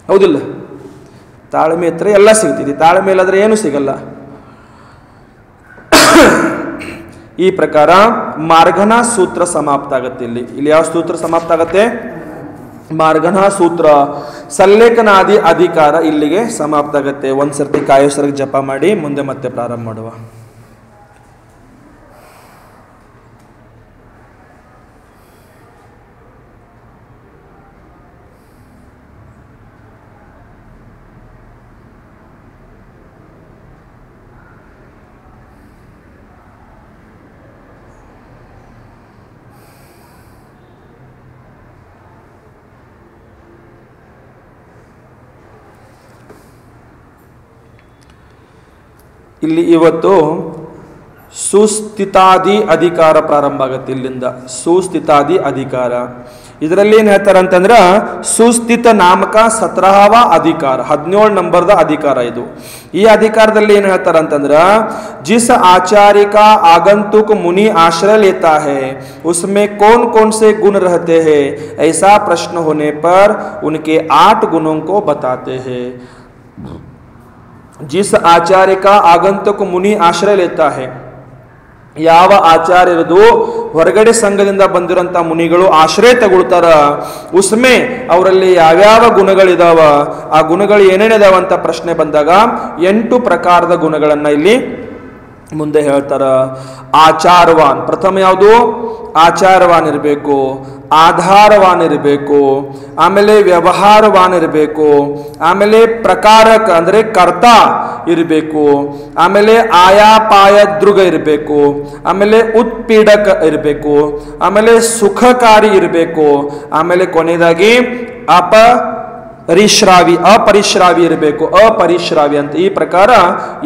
ಹೌದಿಲ್ಲ? ತಾಳ್ಮೆ ಇತ್ತರೆ ಎಲ್ಲ ಸಿಗ್ತಿದೆ, ತಾಳ್ಮೆ ಇಲ್ಲದ್ರೆ ಏನು ಸಿಗಲ್ಲ। ಈ ಪ್ರಕಾರ ಮಾರ್ಗನ ಸೂತ್ರ ಸಮಾಪ್ತ ಆಗತ್ತೆ। ಇಲ್ಲಿ ಯಾವ ಸೂತ್ರ ಸಮಾಪ್ತ ಆಗತ್ತೆ? ಮಾರ್ಗನ ಸೂತ್ರ ಸಲ್ಲೇಖನಾದಿ ಅಧಿಕಾರ ಇಲ್ಲಿಗೆ ಸಮಾಪ್ತ ಆಗತ್ತೆ। ಒಂದ್ಸರ್ತಿ ಕಾಯೋಸರ್ಗ ಜಪ ಮಾಡಿ ಮುಂದೆ ಮತ್ತೆ ಪ್ರಾರಂಭ ಮಾಡುವ। ಇಲ್ಲಿ ಇವತ್ತು ಸುಸ್ಥಿತಾದಿ ಅಧಿಕಾರ ಪ್ರಾರಂಭ ಆಗುತ್ತೆ। ಇಲ್ಲಿಂದ ಸುಸ್ಥಿತಾದಿ ಅಧಿಕಾರ, ಇದರಲ್ಲಿ ಏನು ಹೇಳ್ತಾರೆ ಅಂತಂದ್ರೆ ಸುಸ್ಥಿತ ನಾಮಕ 17वा ಅಧಿಕಾರ, 17 ನಂಬರ್ದ ಅಧಿಕಾರ ಇದು। ಈ ಅಧಿಕಾರದಲ್ಲಿ ಏನು ಹೇಳ್ತಾರೆ ಅಂತಂದ್ರೆ जिस आचार्य का आगंतुक मुनि आश्रय लेता है उसमें कौन कौन से गुण रहते हैं, ऐसा प्रश्न होने पर उनके 8 गुणों को बताते हैं। जिस आचार्य का आगंतुक मुनि आश्रय लेता है, ಯಾವ ಆಚಾರ್ಯರದು ಹೊರಗಡೆ ಸಂಘದಿಂದ ಬಂದಿರುವಂತ ಮುನಿಗಳು ಆಶ್ರಯ ತಗೊಳ್ತಾರ, ಉಸ್ಮೆ ಅವರಲ್ಲಿ ಯಾವ್ಯಾವ ಗುಣಗಳಿದಾವ, ಆ ಗುಣಗಳು ಏನೇನಿದಾವ ಅಂತ ಪ್ರಶ್ನೆ ಬಂದಾಗ 8 ಪ್ರಕಾರದ ಗುಣಗಳನ್ನ ಇಲ್ಲಿ ಮುಂದೆ ಹೇಳ್ತಾರ। ಆಚಾರವಾನ್, ಪ್ರಥಮ ಯಾವುದು? ಆಚಾರವಾನ್ ಇರಬೇಕು। ಆಧಾರವಾನಿರಬೇಕು, ಆಮೇಲೆ ವ್ಯವಹಾರವಾನಿರಬೇಕು, ಆಮೇಲೆ ಪ್ರಕಾರಕ ಅಂದರೆ ಕರ್ತ ಇರಬೇಕು, ಆಮೇಲೆ ಆಯಾಪಾಯ ದೃಗ ಇರಬೇಕು, ಆಮೇಲೆ ಉತ್ಪೀಡಕ ಇರಬೇಕು, ಆಮೇಲೆ ಸುಖಕಾರಿ ಇರಬೇಕು, ಆಮೇಲೆ ಕೊನೆಯದಾಗಿ ಅಪರಿಶ್ರಾವಿ ಇರಬೇಕು, ಅಪರಿಶ್ರಾವಿ ಅಂತ. ಈ ಪ್ರಕಾರ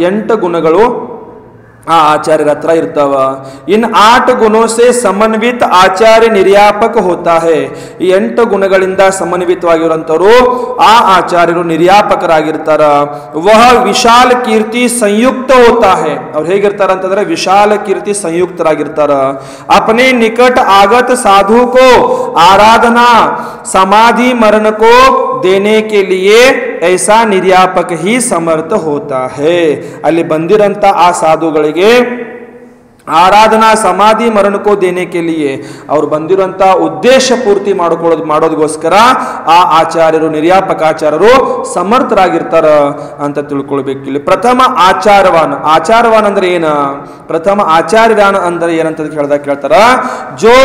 8 ಗುಣಗಳು ಆ आचार्य हत्र इर्ताव. इन 8 गुणों से समन्वित आचार्य निर्यापक होता है. ಈ 8 ಗುಣಗಳಿಂದ ಸಮನ್ವಿತವಾಗಿರುವಂತವರು ಆ ಆಚಾರ್ಯರು ನಿರ್ಯಾಪಕರಾಗಿರ್ತಾರ. ವಹ ವಿಶಾಲ ಕೀರ್ತಿ ಸಂಯುಕ್ತ ಹೋತಾ है. ಅವ್ರು ಹೇಗಿರ್ತಾರ ಅಂತಂದ್ರೆ ವಿಶಾಲ ಕೀರ್ತಿ ಸಂಯುಕ್ತರಾಗಿರ್ತಾರ. अपने निकट आगत साधु को आराधना समाधि मरण को देने के लिए ऐसा निर्यापक ही समर्थ होता है. ಅಲ್ಲಿ ಬಂದಿರಂತ ಆ ಸಾಧುಗಳಿಗೆ ಆರಾಧನಾ ಸಮಾಧಿ ಮರಣಕ್ಕೋ ದೇನೆ ಕೆ ಲಿಯೆ ಅವ್ರು ಬಂದಿರುವಂತ ಉದ್ದೇಶ ಪೂರ್ತಿ ಮಾಡೋದಕ್ಕೋಸ್ಕರ ಆ ಆಚಾರ್ಯರು ನಿರ್ಯಾಪಕ ಆಚಾರ್ಯರು ಸಮರ್ಥರಾಗಿರ್ತಾರ ಅಂತ ತಿಳ್ಕೊಳ್ಬೇಕು. ಇಲ್ಲಿ ಪ್ರಥಮ ಆಚಾರವಾನ್ ಅಂದ್ರೆ ಏನ? ಪ್ರಥಮ ಆಚಾರ್ಯವಾನ್ ಅಂದ್ರೆ ಏನಂತ ಕೇಳ್ತಾರ, ಜೋ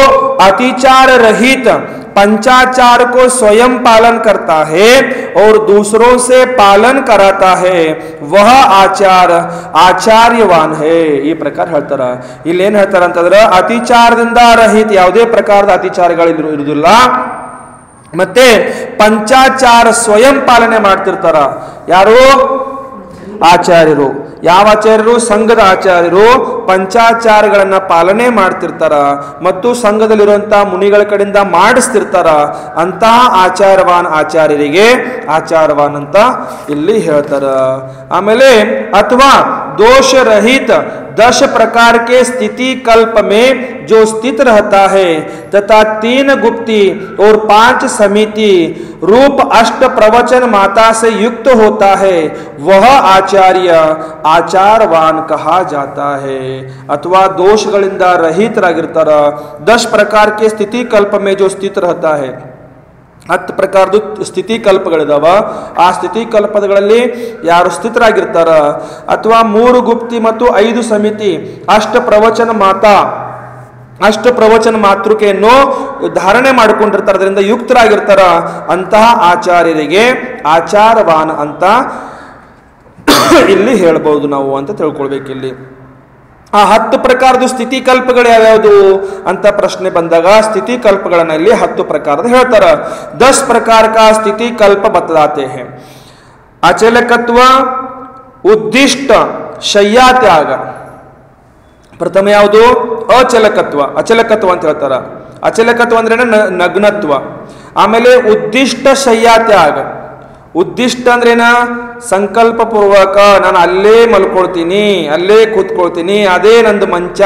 ಅತಿಚಾರ रहित पंचाचार को स्वयं पालन करता है और दूसरों से पालन कराता है, वह आचार्यवान है. ಈ ಪ್ರಕಾರ ಹೇಳ್ತಾರ. ಇಲ್ಲಿ ಏನ್ ಹೇಳ್ತಾರ ಅಂತಂದ್ರೆ ಅತಿಚಾರದಿಂದ ರಹಿತ, ಯಾವುದೇ ಪ್ರಕಾರದ ಅತಿಚಾರಗಳು ಇರುವುದಿಲ್ಲ, ಮತ್ತೆ ಪಂಚಾಚಾರ ಸ್ವಯಂ ಪಾಲನೆ ಮಾಡ್ತಿರ್ತಾರ. ಯಾರು? ಆಚಾರ್ಯರು. ಯಾವ ಆಚಾರ್ಯರು? ಸಂಘದ ಆಚಾರ್ಯರು ಪಂಚಾಚಾರಗಳನ್ನ ಪಾಲನೆ ಮಾಡ್ತಿರ್ತಾರ ಮತ್ತು ಸಂಘದಲ್ಲಿರುವಂತಹ ಮುನಿಗಳ ಕಡೆಯಿಂದ ಮಾಡಿಸ್ತಿರ್ತಾರ. ಅಂತಹ ಆಚಾರ್ಯರಿಗೆ ಆಚಾರವಾನ್ ಅಂತ ಇಲ್ಲಿ ಹೇಳ್ತಾರ. ಆಮೇಲೆ ಅಥವಾ दोष रहित 10 प्रकार के स्थिति कल्प में जो स्थित रहता है तथा 3 गुप्ती और 5 समिति रूप 8 प्रवचन माता से युक्त होता है, वह आचारवान कहा जाता है. अथवा दोषಗಳಿಂದ ರಹಿತರಾಗಿರ್ತಾರ. 10 प्रकार के स्थिति कल्प में जो स्थित रहता है, 10 ಪ್ರಕಾರದ ಸ್ಥಿತಿ ಕಲ್ಪಗಳಿದಾವ. ಆ ಸ್ಥಿತಿ ಕಲ್ಪಗಳಲ್ಲಿ ಯಾರು ಸ್ಥಿತರಾಗಿರ್ತಾರ, ಅಥವಾ 3 ಗುಪ್ತಿ ಮತ್ತು 5 ಸಮಿತಿ ಅಷ್ಟ ಪ್ರವಚನ ಮಾತೃಕೆಯನ್ನು ಧಾರಣೆ ಮಾಡಿಕೊಂಡಿರ್ತಾರೆ, ಅದರಿಂದ ಯುಕ್ತರಾಗಿರ್ತಾರ, ಅಂತಹ ಆಚಾರ್ಯರಿಗೆ ಆಚಾರವಾನ್ ಅಂತ ಇಲ್ಲಿ ಹೇಳ್ಬಹುದು ನಾವು ಅಂತ ತಿಳ್ಕೊಳ್ಬೇಕಿಲ್ಲಿ. ಆ 10 ಪ್ರಕಾರದ ಸ್ಥಿತಿ ಕಲ್ಪಗಳು ಯಾವ್ಯಾವುದು ಅಂತ ಪ್ರಶ್ನೆ ಬಂದಾಗ ಸ್ಥಿತಿ ಕಲ್ಪಗಳನ್ನ ಇಲ್ಲಿ 10 ಪ್ರಕಾರದ ಹೇಳ್ತಾರ. 10 ಪ್ರಕಾರ का ಸ್ಥಿತಿ ಕಲ್ಪ बतलाते हैं. ಅಚಲಕತ್ವ, ಉದ್ದಿಷ್ಟ, ಶಯ್ಯಾ ತ್ಯಾಗ. ಪ್ರಥಮ ಯಾವುದು? ಅಚಲಕತ್ವ ಅಂತ ಹೇಳ್ತಾರ. ಅಚಲಕತ್ವ ಅಂದ್ರೆ ನಗ್ನತ್ವ. ಆಮೇಲೆ ಉದ್ದಿಷ್ಟ ಶಯ್ಯಾ ತ್ಯಾಗ. ಉದ್ದಿಷ್ಟ ಅಂದ್ರೇನ? ಸಂಕಲ್ಪ ಪೂರ್ವಕ ನಾನು ಅಲ್ಲೇ ಮಲ್ಕೊಳ್ತೀನಿ, ಅಲ್ಲೇ ಕೂತ್ಕೊಳ್ತೀನಿ, ಅದೇ ನಂದು ಮಂಚ,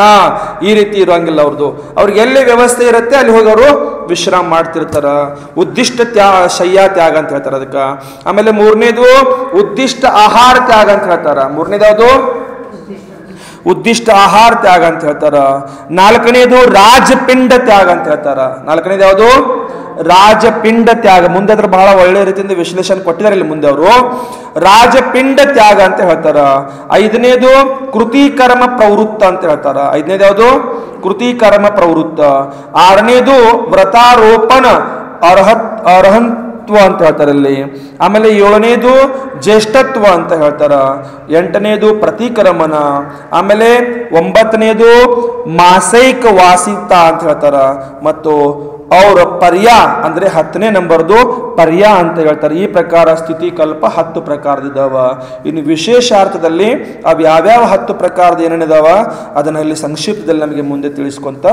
ಈ ರೀತಿ ಇರೋಂಗಿಲ್ಲ ಅವ್ರದ್ದು. ಅವ್ರಿಗೆ ಎಲ್ಲಿ ವ್ಯವಸ್ಥೆ ಇರುತ್ತೆ ಅಲ್ಲಿ ಹೋಗಿ ಅವರು ವಿಶ್ರಾಮ ಮಾಡ್ತಿರ್ತಾರ. ಉದ್ದಿಷ್ಟ ಶಯ್ಯಾ ತ್ಯಾಗ ಅಂತ ಹೇಳ್ತಾರೆ ಅದಕ್ಕೆ. ಆಮೇಲೆ 3ನೇದು ಉದ್ದಿಷ್ಟ ಆಹಾರ ತ್ಯಾಗ ಅಂತ ಹೇಳ್ತಾರ. 3ನೇದು ಯಾವುದು? ಉದ್ದಿಷ್ಟ ಆಹಾರ ತ್ಯಾಗ ಅಂತ ಹೇಳ್ತಾರ. 4ನೇದು ರಾಜಪಿಂಡ ತ್ಯಾಗ ಅಂತ ಹೇಳ್ತಾರ. 4ನೇದು ಯಾವುದು? ರಾಜಪಿಂಡ ತ್ಯಾಗ. ಮುಂದೆ ಅದ್ರ ಬಹಳ ಒಳ್ಳೆ ರೀತಿಯಿಂದ ವಿಶ್ಲೇಷಣೆ ಕೊಟ್ಟಿದ್ದಾರೆ ಇಲ್ಲಿ ಮುಂದೆ ಅವರು. ರಾಜಪಿಂಡ ತ್ಯಾಗ ಅಂತ ಹೇಳ್ತಾರ. 5ನೇದು ಕೃತಿ ಕರ್ಮ ಪ್ರವೃತ್ತ ಅಂತ ಹೇಳ್ತಾರ. 5ನೇದು ಯಾವುದು? ಕೃತಿ ಕರ್ಮ ಪ್ರವೃತ್ತ. 6ನೇದು ವ್ರತಾರೋಪಣ ಅರ್ಹಂತ್ವ ಅಂತ ಹೇಳ್ತಾರೆ ಇಲ್ಲಿ. ಆಮೇಲೆ 7ನೇದು ಜ್ಯೇಷ್ಠತ್ವ ಅಂತ ಹೇಳ್ತಾರ. 8ನೇದು ಪ್ರತಿಕ್ರಮಣ. ಆಮೇಲೆ 9ನೇದು ಮಾಸೈಕ ವಾಸಿತ ಅಂತ ಹೇಳ್ತಾರ. ಮತ್ತು ಅವ್ರ ಪರ್ಯ ಅಂದ್ರೆ 10ನೇ ನಂಬರ್ದು ಪರ್ಯ ಅಂತ ಹೇಳ್ತಾರೆ. ಈ ಪ್ರಕಾರ ಸ್ಥಿತಿ ಕಲ್ಪ 10 ಪ್ರಕಾರದಿದ್ದಾವ. ಇನ್ನು ವಿಶೇಷಾರ್ಥದಲ್ಲಿ ಅವು ಯಾವ್ಯಾವ 10 ಪ್ರಕಾರದ ಏನೇನಿದಾವ ಅದನ್ನ ಇಲ್ಲಿ ಸಂಕ್ಷಿಪ್ತದಲ್ಲಿ ನಮಗೆ ಮುಂದೆ ತಿಳಿಸ್ಕೊಂತ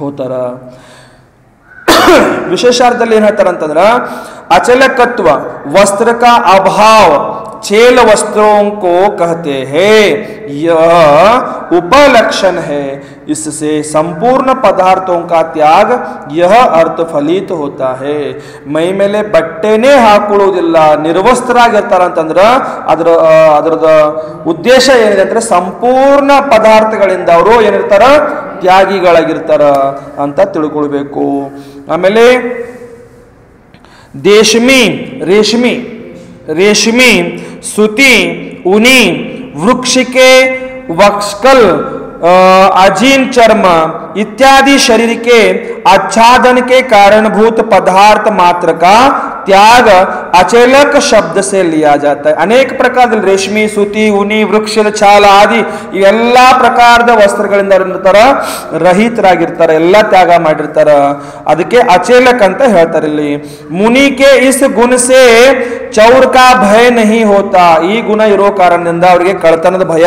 ಹೋತಾರ. ವಿಶೇಷಾರ್ಥದಲ್ಲಿ ಏನ್ ಹೇಳ್ತಾರ ಅಂತಂದ್ರ अचलकत्व वस्त्र का अभाव छेल वस्त्रों को कहते हैं, यह उपलक्षण है. इससे संपूर्ण पदार्थों का त्याग यह अर्थ फलित होता है. ಮೈ ಮೇಲೆ ಬಟ್ಟೆನೇ ಹಾಕೊಳ್ಳೋದಿಲ್ಲ, ನಿರ್ವಸ್ತ್ರರಾಗಿರ್ತಾರ ಅಂತಂದ್ರ ಅದರದ ಉದ್ದೇಶ ಏನಿದೆ ಅಂದ್ರೆ ಸಂಪೂರ್ಣ ಪದಾರ್ಥಗಳಿಂದ ಅವರು ಏನಿರ್ತಾರ ತ್ಯಾಗಿಗಳಾಗಿರ್ತಾರ ಅಂತ ತಿಳ್ಕೊಳ್ಬೇಕು. ಆಮೇಲೆ रेशमी सूती ऊनी वृक्ष के वक्सकल अजीर्ण चर्म इत्यादि शरीर के आच्छादन के कारणभूत पदार्थ मात्र का त्याग अचेलक शब्द से लिया जाता है. ಅನೇಕ ಪ್ರಕಾರದ ರೇಷ್ಮೆ, ಸೂತಿ, ಉನಿ, ವೃಕ್ಷದ ಛಾಲ ಆದಿ ಇವೆಲ್ಲಾ ಪ್ರಕಾರದ ವಸ್ತ್ರಗಳಿಂದ ಇರ್ತಾರ, ರಹಿತರಾಗಿರ್ತಾರೆ, ಎಲ್ಲ ತ್ಯಾಗ ಮಾಡಿರ್ತಾರ. ಅದಕ್ಕೆ ಅಚೇಲಕ್ ಅಂತ ಹೇಳ್ತಾರೆ ಇಲ್ಲಿ. ಮುನಿ ಕೆ ಇಸ್ ಗುಣ ಸೆ ಚೌರ್ ಕಾ ಭಯ ನಹಿ ಹೋತಾ. ಈ ಗುಣ ಇರೋ ಕಾರಣದಿಂದ ಅವರಿಗೆ ಕಳ್ತನದ ಭಯ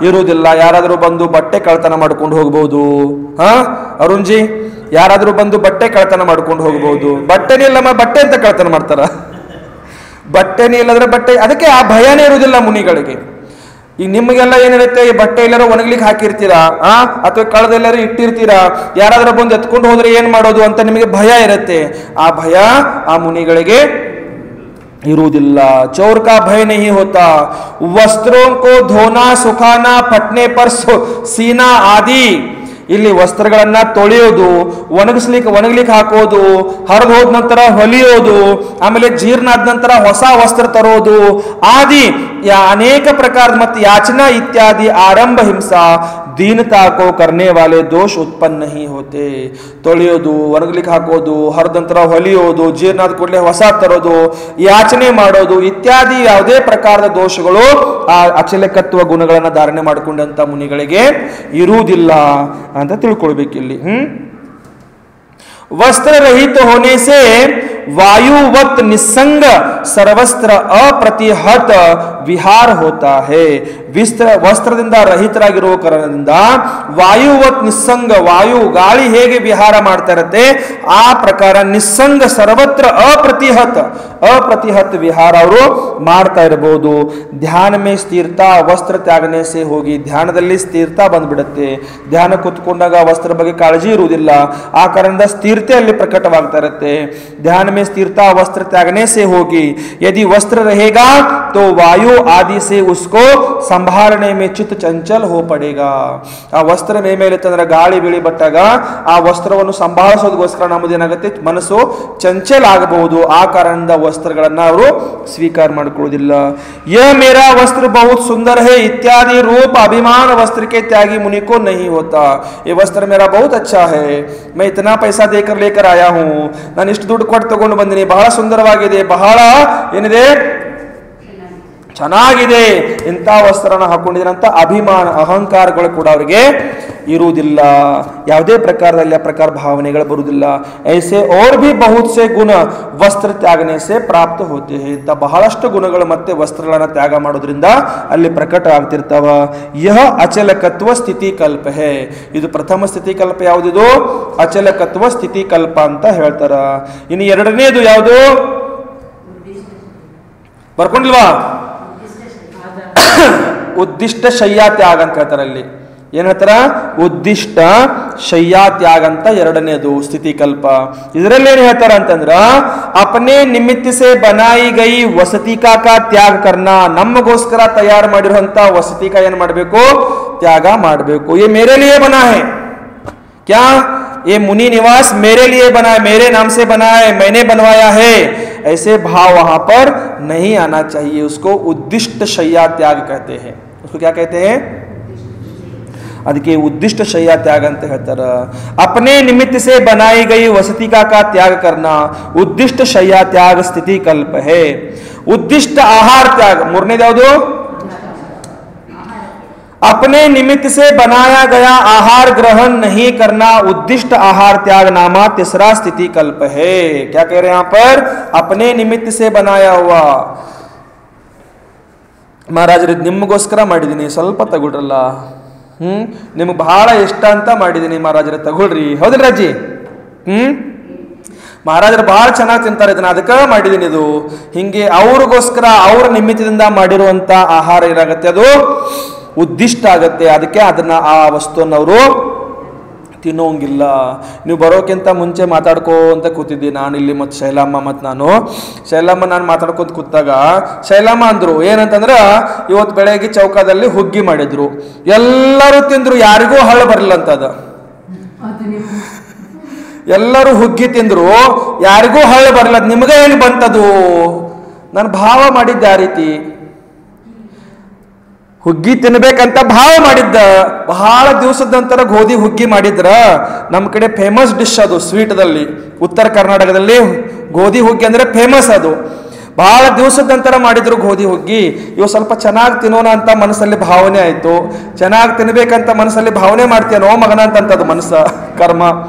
ಇರುವುದಿಲ್ಲ. ಯಾರಾದರೂ ಬಂದು ಬಟ್ಟೆ ಕಳ್ತನ ಮಾಡ್ಕೊಂಡು ಹೋಗಬಹುದು. ಅರುಣ್ ಜಿ, ಯಾರಾದ್ರೂ ಬಂದು ಬಟ್ಟೆ ಕಳ್ತನ ಮಾಡ್ಕೊಂಡು ಹೋಗಬಹುದು. ಬಟ್ಟೆನೇ ಇಲ್ಲಮ್ಮ ಬಟ್ಟೆ ಅಂತ ಕಳ್ತನ ಮಾಡ್ತಾರ. ಬಟ್ಟೆನೇ ಇಲ್ಲದ್ರೆ ಬಟ್ಟೆ, ಅದಕ್ಕೆ ಆ ಭಯನೇ ಇರುವುದಿಲ್ಲ ಮುನಿಗಳಿಗೆ. ಈಗ ನಿಮಗೆಲ್ಲ ಏನಿರುತ್ತೆ, ಈ ಬಟ್ಟೆ ಎಲ್ಲರೂ ಒಣಗ್ಲಿಕ್ಕೆ ಹಾಕಿರ್ತೀರಾ, ಅಥವಾ ಕಳೆದೆಲ್ಲರೂ ಇಟ್ಟಿರ್ತೀರಾ, ಯಾರಾದ್ರೂ ಬಂದು ಎತ್ಕೊಂಡು ಹೋದ್ರೆ ಏನ್ ಮಾಡೋದು ಅಂತ ನಿಮಗೆ ಭಯ ಇರುತ್ತೆ. ಆ ಭಯ ಆ ಮುನಿಗಳಿಗೆ ಇರುವುದಿಲ್ಲ. ಚೌರ್ ಕಾ ಭಯ ನಹಿ ಹೋತಾ. ವಸ್ತ್ರೋ ಕೋ ಧೋನಾ ಸುಖಾನಾ ಫಟ್ನೆ ಪರ್ ಸೀನಾ ಆದಿ. ಇಲ್ಲಿ ವಸ್ತ್ರಗಳನ್ನ ತೊಳೆಯೋದು, ಒಣಗ್ಲಿಕ್ಕೆ ಹಾಕೋದು, ಹರಿದು ಹೋದ ನಂತರ ಹೊಲಿಯೋದು, ಆಮೇಲೆ ಜೀರ್ಣ ಆದ ನಂತರ ಹೊಸ ವಸ್ತ್ರ ತರೋದು ಆದಿ ಅನೇಕ ಪ್ರಕಾರ ಮತ್ತು ಯಾಚನಾ ಇತ್ಯಾದಿ ಆರಂಭ ಹಿಂಸಾ ದೀನತಾ ಕೋ ಕರ್ನೆ ವಾಲೆ ದೋಷ ಉತ್ಪನ್ನ ನಹಿ ಹೋತೆ. ತೊಳೆಯೋದು, ಒಣಗ್ಲಿಕ್ಕೆ ಹಾಕೋದು, ಹರಿದ ನಂತರ ಹೊಲಿಯೋದು, ಜೀರ್ಣ ಆದ ಕೂಡಲೇ ಹೊಸ ತರೋದು, ಯಾಚನೆ ಮಾಡೋದು ಇತ್ಯಾದಿ ಯಾವುದೇ ಪ್ರಕಾರದ ದೋಷಗಳು ಆ ಅಚಲಕತ್ವ ಗುಣಗಳನ್ನು ಧಾರಣೆ ಮಾಡಿಕೊಂಡಂತ ಮುನಿಗಳಿಗೆ ಇರುವುದಿಲ್ಲ ಅಂತ ತಿಳ್ಕೊಳ್ಬೇಕಿಲ್ಲಿ. वस्त्र रहित होने से वायुवत निसंग सर्वस्त्र अप्रतिहत विहार होता है. ವಸ್ತ್ರದಿಂದ ರಹಿತರಾಗಿರುವ ಕಾರಣದಿಂದ ವಾಯುವತ್ ನಿಸ್ಸಂಗ, ವಾಯು ಗಾಳಿ ಹೇಗೆ ವಿಹಾರ ಮಾಡ್ತಾ ಇರುತ್ತೆ ಆ ಪ್ರಕಾರ ನಿಸ್ಸಂಗ ಸರ್ವತ್ರ ಅಪ್ರತಿಹತ ವಿಹಾರ ಅವರು ಮಾಡ್ತಾ ಇರಬಹುದು. ಧ್ಯಾನ ಮೇ ಸ್ಥಿರತಾ ವಸ್ತ್ರ ತ್ಯಾಗನೆ ಸೇ ಹೋಗಿ. ಧ್ಯಾನದಲ್ಲಿ ಸ್ಥಿರತಾ ಬಂದ್ಬಿಡುತ್ತೆ. ಧ್ಯಾನ ಕೂತ್ಕೊಂಡಾಗ ವಸ್ತ್ರ ಬಗ್ಗೆ ಕಾಳಜಿ ಇರುವುದಿಲ್ಲ. ಆ ಕಾರಣದಿಂದ ಸ್ಥಿರತೆಯಲ್ಲಿ ಪ್ರಕಟವಾಗ್ತಾ ಇರುತ್ತೆ. ध्यान में स्थिरता वस्त्र त्यागने से होगी. यदि वस्त्र रहेगा तो वायु आदि से उसको संभालने में चित्त चंचल हो पड़ेगा. ಆ ವಸ್ತ್ರ ಮೇಲೆ ತಂದ್ರೆ ಗಾಳಿ ಬಿಳಿ ಬಟ್ಟಾಗ ಆ ವಸ್ತ್ರವನ್ನು ಸಂಭಾಳಿಸೋದಕ್ಕೋಸ್ಕರ ನಮ್ಮದೇನಾಗುತ್ತೆ, ಮನಸ್ಸು ಚಂಚಲ ಆಗಬಹುದು. ಆ ಕಾರಣದಿಂದ ವಸ್ತ್ರಗಳನ್ನ ಅವರು ಸ್ವೀಕಾರ ಮಾಡಿಕೊಳ್ಳುವುದಿಲ್ಲ. यह मेरा वस्त्र बहुत सुंदर है इत्यादि रूप अभिमान वस्त्र के त्यागी मुनि को नहीं होता. ये वस्त्र मेरा बहुत अच्छा है, मैं इतना पैसा देकर लेकर आया हूं, ನಾನು ಇಷ್ಟು ದುಡ್ಡು ಕೊಟ್ಟು ತಗೊಂಡು ಬಂದಿನಿ, ಬಹಳ ಸುಂದರವಾಗಿದೆ, ಬಹಳ ಏನಿದೆ ಚೆನ್ನಾಗಿದೆ, ಇಂಥ ವಸ್ತ್ರನ ಹಾಕೊಂಡಿದ್ರೆ ಅಂತ ಅಭಿಮಾನ ಅಹಂಕಾರಗಳು ಕೂಡ ಅವರಿಗೆ ಇರುವುದಿಲ್ಲ. ಯಾವುದೇ ಪ್ರಕಾರದಲ್ಲಿ ಆ ಪ್ರಕಾರ ಭಾವನೆಗಳು ಬರುವುದಿಲ್ಲ. ಐಸೆ और भी बहुत से गुण वस्त्र त्यागने से प्राप्त होते हैं. ಇಂಥ ಬಹಳಷ್ಟು ಗುಣಗಳು ಮತ್ತೆ ವಸ್ತ್ರಗಳನ್ನ ತ್ಯಾಗ ಮಾಡೋದ್ರಿಂದ ಅಲ್ಲಿ ಪ್ರಕಟ ಆಗ್ತಿರ್ತಾವ. ಯಹ ಅಚಲಕತ್ವ ಸ್ಥಿತಿ ಕಲ್ಪ ಹೇ. ಇದು ಪ್ರಥಮ ಸ್ಥಿತಿ ಕಲ್ಪ ಯಾವುದಿದು? ಅಚಲಕತ್ವ ಸ್ಥಿತಿ ಕಲ್ಪ ಅಂತ ಹೇಳ್ತಾರ. ಇನ್ನು ಎರಡನೇದು ಯಾವುದು ಬರ್ಕೊಂಡಿಲ್ವಾ? ಉದ್ದಿಷ್ಟ ಶಯ್ಯಾ ತ್ಯಾಗ ಅಂತ ಹೇಳ್ತಾರ. ಅಲ್ಲಿ ಏನ್ ಹೇಳ್ತಾರ? ಉದ್ದಿಷ್ಟ ಶಯ್ಯಾ ತ್ಯಾಗ ಅಂತ ಎರಡನೇದು ಸ್ಥಿತಿ ಕಲ್ಪ. ಇದರಲ್ಲಿ ಏನ್ ಹೇಳ್ತಾರ ಅಂತಂದ್ರ ಅಪನೆ ನಿಮಿತ್ತ ಸೆ ಬನಾಯಿ ಗೈ ವಸತಿಕಾ ಕಾ ತ್ಯಾಗ ಕರ್ನಾ. ನಮಗೋಸ್ಕರ ತಯಾರು ಮಾಡಿರುವಂತ ವಸತಿಕಾ ಏನ್ ಮಾಡಬೇಕು? ತ್ಯಾಗ ಮಾಡಬೇಕು. ये मेरे लिए बना है क्या? ये मुनि निवास मेरे लिए बना है, मेरे नाम से बना है, मैंने बनवाया है, ऐसे भाव वहां पर नहीं आना चाहिए. उसको उद्दिष्ट शय्या त्याग कहते हैं. उसको क्या कहते हैं? ಅದಕ್ಕೆ ಉದ್ದಿಷ್ಟ ಶಯ್ಯಾ ತ್ಯಾಗ ಅಂತ ಹೇಳ್ತಾರ. अपने निमित्त से बनाई गई वसतिका का त्याग करना उद्दिष्ट शय्या त्याग स्थिति कल्प है. उद्दिष्ट आहार त्याग ಮೂರನೇದು ಯಾವುದು? अपने निमित्त से बनाया गया आहार ग्रहण नहीं करना उद्दिष्ट आहार त्याग नामा तीसरा स्थिति कल्प है. क्या कह रहे हैं यहां पर? अपने निमित्त से बनाया हुआ. ಮಹಾರಾಜರು ನಿಮಗೋಸ್ಕರ ಮಾಡಿದ್ದೀನಿ, ಸ್ವಲ್ಪ ತಗೊಳ್ರಲ್ಲ. ನಿಮ್ಗೆ ಬಹಳ ಇಷ್ಟ ಅಂತ ಮಾಡಿದ್ದೀನಿ ಮಹಾರಾಜರ, ತಗೊಳ್ರಿ. ಹೌದಿಲ್ಲ ರಾಜಿ? ಮಹಾರಾಜರು ಬಹಳ ಚೆನ್ನಾಗಿ ತಿಂತಾರೆ, ಇದನ್ನ ಅದಕ್ಕೆ ಮಾಡಿದ್ದೀನಿ. ಇದು ಹಿಂಗೆ ಅವ್ರಿಗೋಸ್ಕರ ಅವ್ರ ನಿಮಿತ್ತದಿಂದ ಮಾಡಿರುವಂತ ಆಹಾರ ಏನಾಗತ್ತೆ, ಅದು ಉದ್ದಿಷ್ಟ ಆಗತ್ತೆ. ಅದಕ್ಕೆ ಅದನ್ನ ಆ ವಸ್ತುವನ್ನು ಅವರು ತಿನ್ನೋಂಗಿಲ್ಲ. ನೀವು ಬರೋಕ್ಕಿಂತ ಮುಂಚೆ ಮಾತಾಡ್ಕೋಂತ ಕೂತಿದ್ದೆ ನಾನು ಇಲ್ಲಿ, ಮತ್ತು ಶೈಲಮ್ಮ ಮತ್ತು ನಾನು ಮಾತಾಡ್ಕೊಂತ ಕೂತಾಗ ಶೈಲಮ್ಮ ಅಂದ್ರು ಏನಂತಂದ್ರ, ಇವತ್ತು ಬೆಳಗ್ಗೆ ಚೌಕದಲ್ಲಿ ಹುಗ್ಗಿ ಮಾಡಿದ್ರು, ಎಲ್ಲರೂ ತಿಂದ್ರು, ಯಾರಿಗೂ ಹಳ್ಳ ಬರಲಿಲ್ಲ ಅಂತದ. ಎಲ್ಲರೂ ಹುಗ್ಗಿ ತಿಂದ್ರು, ಯಾರಿಗೂ ಹಳ್ಳ ಬರಲ್ಲ. ನಿಮಗೆ ಏನು ಬಂತದು? ನಾನು ಭಾವ ಮಾಡಿದ್ದೆ ಆ ರೀತಿ. ಹುಗ್ಗಿ ತಿನ್ಬೇಕಂತ ಭಾವ ಮಾಡಿದ್ದ. ಬಹಳ ದಿವಸದ ನಂತರ ಗೋಧಿ ಹುಗ್ಗಿ ಮಾಡಿದ್ರ. ನಮ್ಮ ಕಡೆ ಫೇಮಸ್ ಡಿಶ್ ಅದು ಸ್ವೀಟ್ದಲ್ಲಿ. ಉತ್ತರ ಕರ್ನಾಟಕದಲ್ಲಿ ಗೋಧಿ ಹುಗ್ಗಿ ಅಂದ್ರೆ ಫೇಮಸ್ ಅದು. ಬಹಳ ದಿವಸದ ನಂತರ ಮಾಡಿದ್ರು ಗೋಧಿ ಹುಗ್ಗಿ. ಇವು ಸ್ವಲ್ಪ ಚೆನ್ನಾಗಿ ತಿನ್ನೋಣ ಅಂತ ಮನಸ್ಸಲ್ಲಿ ಭಾವನೆ ಆಯ್ತು. ಚೆನ್ನಾಗಿ ತಿನ್ಬೇಕಂತ ಮನಸ್ಸಲ್ಲಿ ಭಾವನೆ ಮಾಡ್ತೀನೋ ಮಗನ ಅಂತಂತದ್ದು ಮನಸ್ಸ ಕರ್ಮ.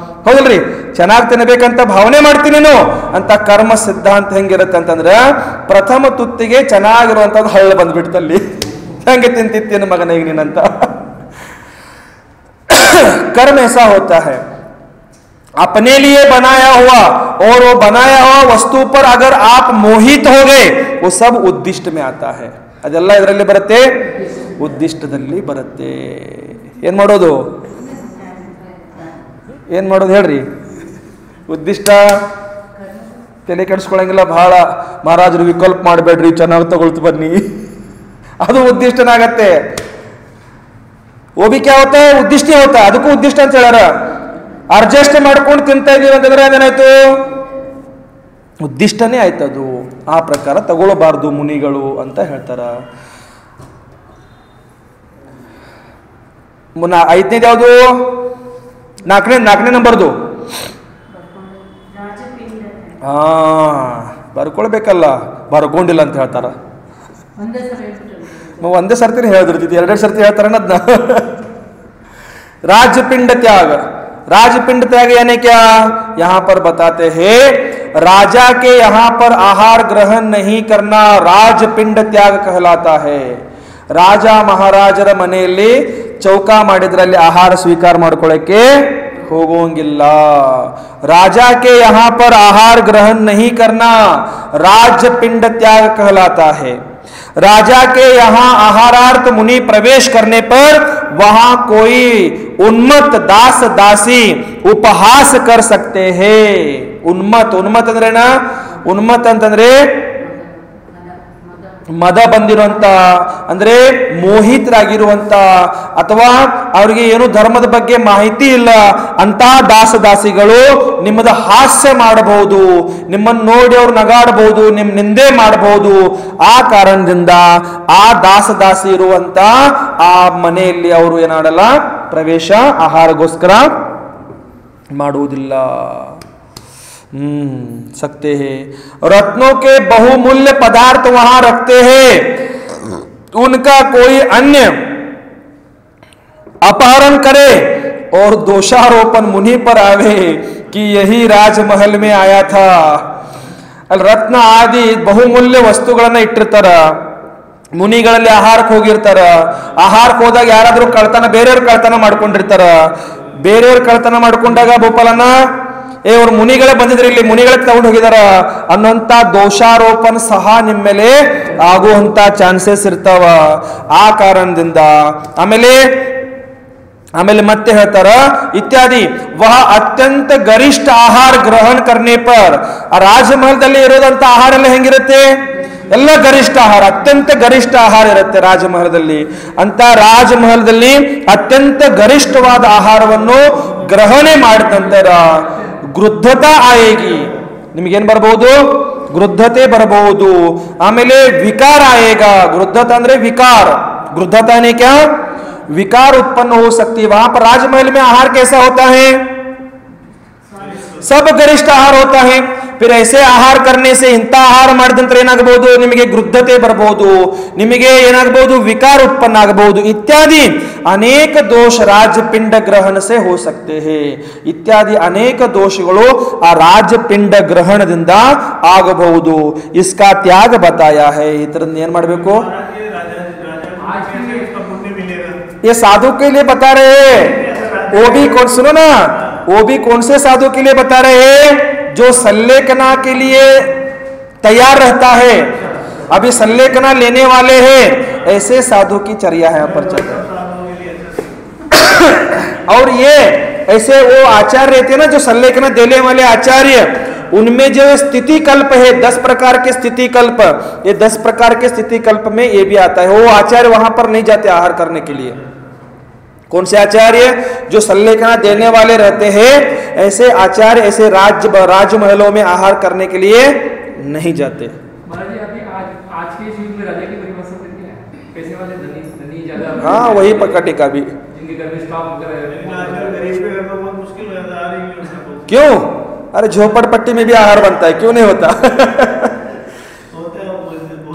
ಹೌದಲ್ರಿ? ಚೆನ್ನಾಗಿ ತಿನ್ಬೇಕಂತ ಭಾವನೆ ಮಾಡ್ತೀನೇನೋ ಅಂತ ಕರ್ಮ ಸಿದ್ಧಾಂತ ಹೆಂಗಿರುತ್ತೆ ಅಂತಂದ್ರೆ, ಪ್ರಥಮ ತುತ್ತಿಗೆ ಚೆನ್ನಾಗಿರುವಂತದ್ದು ಹಳ್ಳ ಬಂದ್ಬಿಡ್ತಲ್ಲಿ. ಹೆಂಗೆ ತಿಂತಿತ್ತೇನು ಮಗನ ಈಗ ನೀನಂತ. कर्म ऐसा होता है, अपने लिए बनाया हुआ और वो बनाया हुआ वस्तु पर अगर आप मोहित हो गए, वो सब उद्दिष्ट में आता है. ಅದೆಲ್ಲ ಇದರಲ್ಲಿ ಬರುತ್ತೆ, ಉದ್ದಿಷ್ಟದಲ್ಲಿ ಬರುತ್ತೆ. ಏನ್ ಮಾಡೋದು ಹೇಳ್ರಿ? ಉದ್ದಿಷ್ಟ ತಲೆ ಕೆಡಿಸ್ಕೊಳಂಗಿಲ್ಲ ಬಹಳ. ಮಹಾರಾಜರು ವಿಕಲ್ಪ ಮಾಡಬೇಡ್ರಿ, ಚೆನ್ನಾಗಿ ತಗೊಳ್ತು ಬನ್ನಿ, ಅದು ಉದ್ದಿಷ್ಟನಾಗತ್ತೆ. वो भी क्या होता है? उद्दिष्ट होता है. ಅದಕ್ಕೂ ಉದ್ದಿಷ್ಟ ಅಂತ ಹೇಳ್ಯಾರ. ಅಡ್ಜಸ್ಟ್ ಮಾಡ್ಕೊಂಡು ತಿಂತಾ ಇದೀವಿ ಅಂತಂದ್ರೆ ಅದೇನಾಯ್ತು? ಉದ್ದಿಷ್ಟನೇ ಆಯ್ತದು. ಆ ಪ್ರಕಾರ ತಗೊಳ್ಳಬಾರ್ದು ಮುನಿಗಳು ಅಂತ ಹೇಳ್ತಾರ. ಐದನೇದು ಯಾವುದು? ನಾಲ್ಕನೇ ನಂಬರ್ದು. ಬರ್ಕೊಳ್ಬೇಕಲ್ಲ, ಬರ್ಕೊಂಡಿಲ್ಲ ಅಂತ ಹೇಳ್ತಾರ. ಒಂದೇ ಸರ್ತಿ ಹೇಳಿದಿರ್ತಿದ್ವಿ, ಎರಡೆರಡು ಸರ್ತಿ ಹೇಳ್ತಾರ ಅದನ್ನ. राजपिंड त्याग. राजपिंड त्याग यानी क्या? यहां पर बताते हैं, राजा के यहां पर आहार ग्रहण नहीं करना राजपिंड त्याग कहलाता है. ರಾಜ ಮಹಾರಾಜರ ಮನೆಯಲ್ಲಿ ಚೌಕ ಮಾಡಿದ್ರಲ್ಲಿ ಆಹಾರ ಸ್ವೀಕಾರ ಮಾಡ್ಕೊಳ್ಳಕ್ಕೆ ಹೋಗೋಂಗಿಲ್ಲ. राजा के यहां पर आहार ग्रहण नहीं करना राजपिंड त्याग कहलाता है. राजा के यहाँ आहारार्थ मुनि प्रवेश करने पर वहां कोई उन्मत्त दास दासी उपहास कर सकते हैं. उन्मत्त ಅಂದ್ರೆ ना, उन्मत्त ಅಂತಂದ್ರೆ ಮದ ಬಂದಿರುವಂತ, ಅಂದ್ರೆ ಮೋಹಿತರಾಗಿರುವಂತ, ಅಥವಾ ಅವರಿಗೆ ಏನು ಧರ್ಮದ ಬಗ್ಗೆ ಮಾಹಿತಿ ಇಲ್ಲ ಅಂತ ದಾಸ ದಾಸಿಗಳು ನಿಮ್ಮದ ಹಾಸ್ಯ ಮಾಡಬಹುದು, ನಿಮ್ಮನ್ನು ನೋಡಿ ಅವ್ರು ನಗಾಡಬಹುದು, ನಿಮ್ ನಿಂದೆ ಮಾಡಬಹುದು. ಆ ಕಾರಣದಿಂದ ಆ ದಾಸ ದಾಸಿ ಇರುವಂತ ಆ ಮನೆಯಲ್ಲಿ ಅವರು ಏನಾಡಲ್ಲ, ಪ್ರವೇಶ ಆಹಾರಗೋಸ್ಕರ ಮಾಡುವುದಿಲ್ಲ. सकते हैं. रत्नों के बहुमूल्य पदार्थ वहां रखते हैं, उनका कोई अन्य अपहरण करे और दोषारोपण मुनि पर आवे कि यही राजमहल में आया था. ಅಲ್ಲಿ ರತ್ನ ಆದಿ ಬಹುಮೂಲ್ಯ ವಸ್ತುಗಳನ್ನ ಇಟ್ಟಿರ್ತಾರ. ಮುನಿಗಳಲ್ಲಿ ಆಹಾರಕ್ಕೆ ಹೋಗಿರ್ತಾರ. ಆಹಾರಕ್ಕೆ ಹೋದಾಗ ಯಾರಾದ್ರೂ ಕಳ್ತನ, ಬೇರೆಯವ್ರು ಕಳ್ತನ ಮಾಡ್ಕೊಂಡಿರ್ತಾರ. ಬೇರೆಯವ್ರು ಕಳ್ತನ ಮಾಡ್ಕೊಂಡಾಗ ಭೂಪಾಲನ ಅವ್ರು ಮುನಿಗಳೇ ಬಂದಿದ್ರೆ ಇಲ್ಲಿ ಮುನಿಗಳೇ ತಗೊಂಡು ಹೋಗಿದಾರ ಅನ್ನೋಂತ ದೋಷಾರೋಪಣ ಸಹ ನಿಮ್ಮ ಮೇಲೆ ಆಗುವಂತ ಚಾನ್ಸಸ್ ಇರ್ತಾವ. ಆ ಕಾರಣದಿಂದ ಆಮೇಲೆ ಮತ್ತೆ ಹೇಳ್ತಾರ ಇತ್ಯಾದಿ. ವಹ ಅತ್ಯಂತ ಗರಿಷ್ಠ ಆಹಾರ ಗ್ರಹಣ ಕರ್ನೆ ಪರ್. ಆ ರಾಜಮಹಲದಲ್ಲಿ ಇರೋದಂತ ಆಹಾರ ಎಲ್ಲ ಹೆಂಗಿರುತ್ತೆ? ಎಲ್ಲ ಗರಿಷ್ಠ ಆಹಾರ, ಅತ್ಯಂತ ಗರಿಷ್ಠ ಆಹಾರ ಇರುತ್ತೆ ರಾಜಮಹಲದಲ್ಲಿ. ಅಂತ ರಾಜಮಹಲದಲ್ಲಿ ಅತ್ಯಂತ ಗರಿಷ್ಠವಾದ ಆಹಾರವನ್ನು ಗ್ರಹಣೆ ಮಾಡಿದಂತರ ಗೃದ್ಧತಾ ಆಯೇಗಿ. ನಿಮಗೇನ್ ಬರಬಹುದು? ಗೃದ್ಧತೆ ಬರಬಹುದು. ಆಮೇಲೆ ವಿಕಾರ ಆಯೇಗ. ಗೃದ್ಧತಾ ಅಂದ್ರೆ ವಿಕಾರ. गृद्धता ने क्या? विकार उत्पन्न हो सकती है. वहां पर राजमहल में आहार कैसा होता है? सब गरिष्ठ आहार होता है. फिर ऐसे आहार करने से ಇಂಥ ಆಹಾರ ಮಾಡಿದಂತ ಏನಾಗಬಹುದು? ನಿಮಗೆ ಗೃದ್ಧತೆ ಬರಬಹುದು, ನಿಮಗೆ ಏನಾಗಬಹುದು? ವಿಕಾರ ಉತ್ಪನ್ನ ಆಗಬಹುದು ಇತ್ಯಾದಿ ಅನೇಕ ದೋಷ ರಾಜಪಿಂಡ ಗ್ರಹಣ से हो सकते हैं. ಇತ್ಯಾದಿ ಅನೇಕ ದೋಷಗಳು ಆ ರಾಜಪಿಂಡ ಗ್ರಹಣದಿಂದ ಆಗಬಹುದು. इसका त्याग बताया है. ಇದರಿಂದ ಏನು ಮಾಡಬೇಕು? ये साधु के लिए बता रहे हैं. वो भी कौन, सुनो ना, वो भी कौन से साधु के लिए बता रहे हैं? जो सल्लेखना के लिए तैयार रहता है. अभी सल्लेखना लेने वाले हैं, ऐसे साधु की चर्या है यहाँ पर चल रहा है. और ये ऐसे वो आचार्य रहते हैं ना, जो सल्लेखना देने वाले आचार्य, उनमें जो स्थिति कल्प है 10 प्रकार के स्थिति कल्प, ये 10 प्रकार के स्थिति कल्प में ये भी आता है. वो आचार्य वहां पर नहीं जाते आहार करने के लिए. कौन से आचार्य? जो सल्लेखना देने वाले रहते हैं, ऐसे आचार्य ऐसे राजमहलों में आहार करने के लिए नहीं जाते. महाराज जी, अभी आज के युग में राजा की परिभाषा क्या है? पैसे वाले धनी ज्यादा, हाँ वही कटेगा भी। जिनके घर में स्टॉक वगैरह क्यों? अरे झोपड़पट्टी में भी आहार बनता है, क्यों नहीं होता?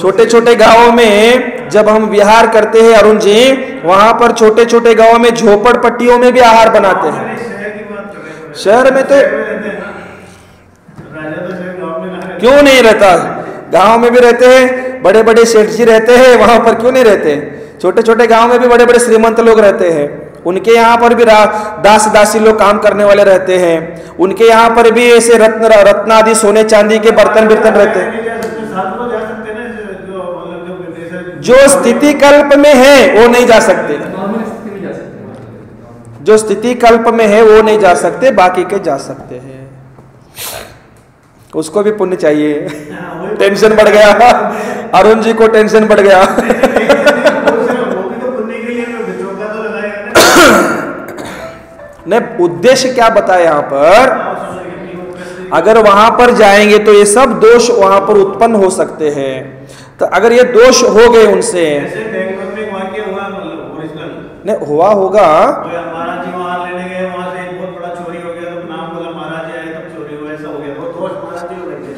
छोटे छोटे गांवों में जब हम विहार करते हैं अरुण जी, वहां पर छोटे छोटे गांवों में झोपड़पट्टियों में भी आहार बनाते हैं। शहर में तो क्यों नहीं रहता? गांव में भी रहते हैं, बड़े बड़े सेठ जी रहते हैं, वहां पर क्यों नहीं रहते? छोटे छोटे गांव में भी बड़े बड़े श्रीमंत लोग रहते हैं, उनके यहाँ पर भी दास दासी लोग काम करने वाले रहते हैं, उनके यहाँ पर भी ऐसे रत्न आदि सोने चांदी के बर्तन रहते हैं। जो स्थिति कल्प में है वो नहीं जा सकते, जो स्थिति कल्प में है वो नहीं जा सकते, बाकी के जा सकते हैं। उसको भी पुण्य चाहिए। टेंशन बढ़ गया अरुण जी को, टेंशन बढ़ गया। नहीं, उद्देश्य क्या बताया यहाँ पर? अगर वहां पर जाएंगे तो ये सब दोष वहां पर उत्पन्न हो सकते हैं। तो अगर ये दोष हो गए उनसे, नहीं हुआ होगा,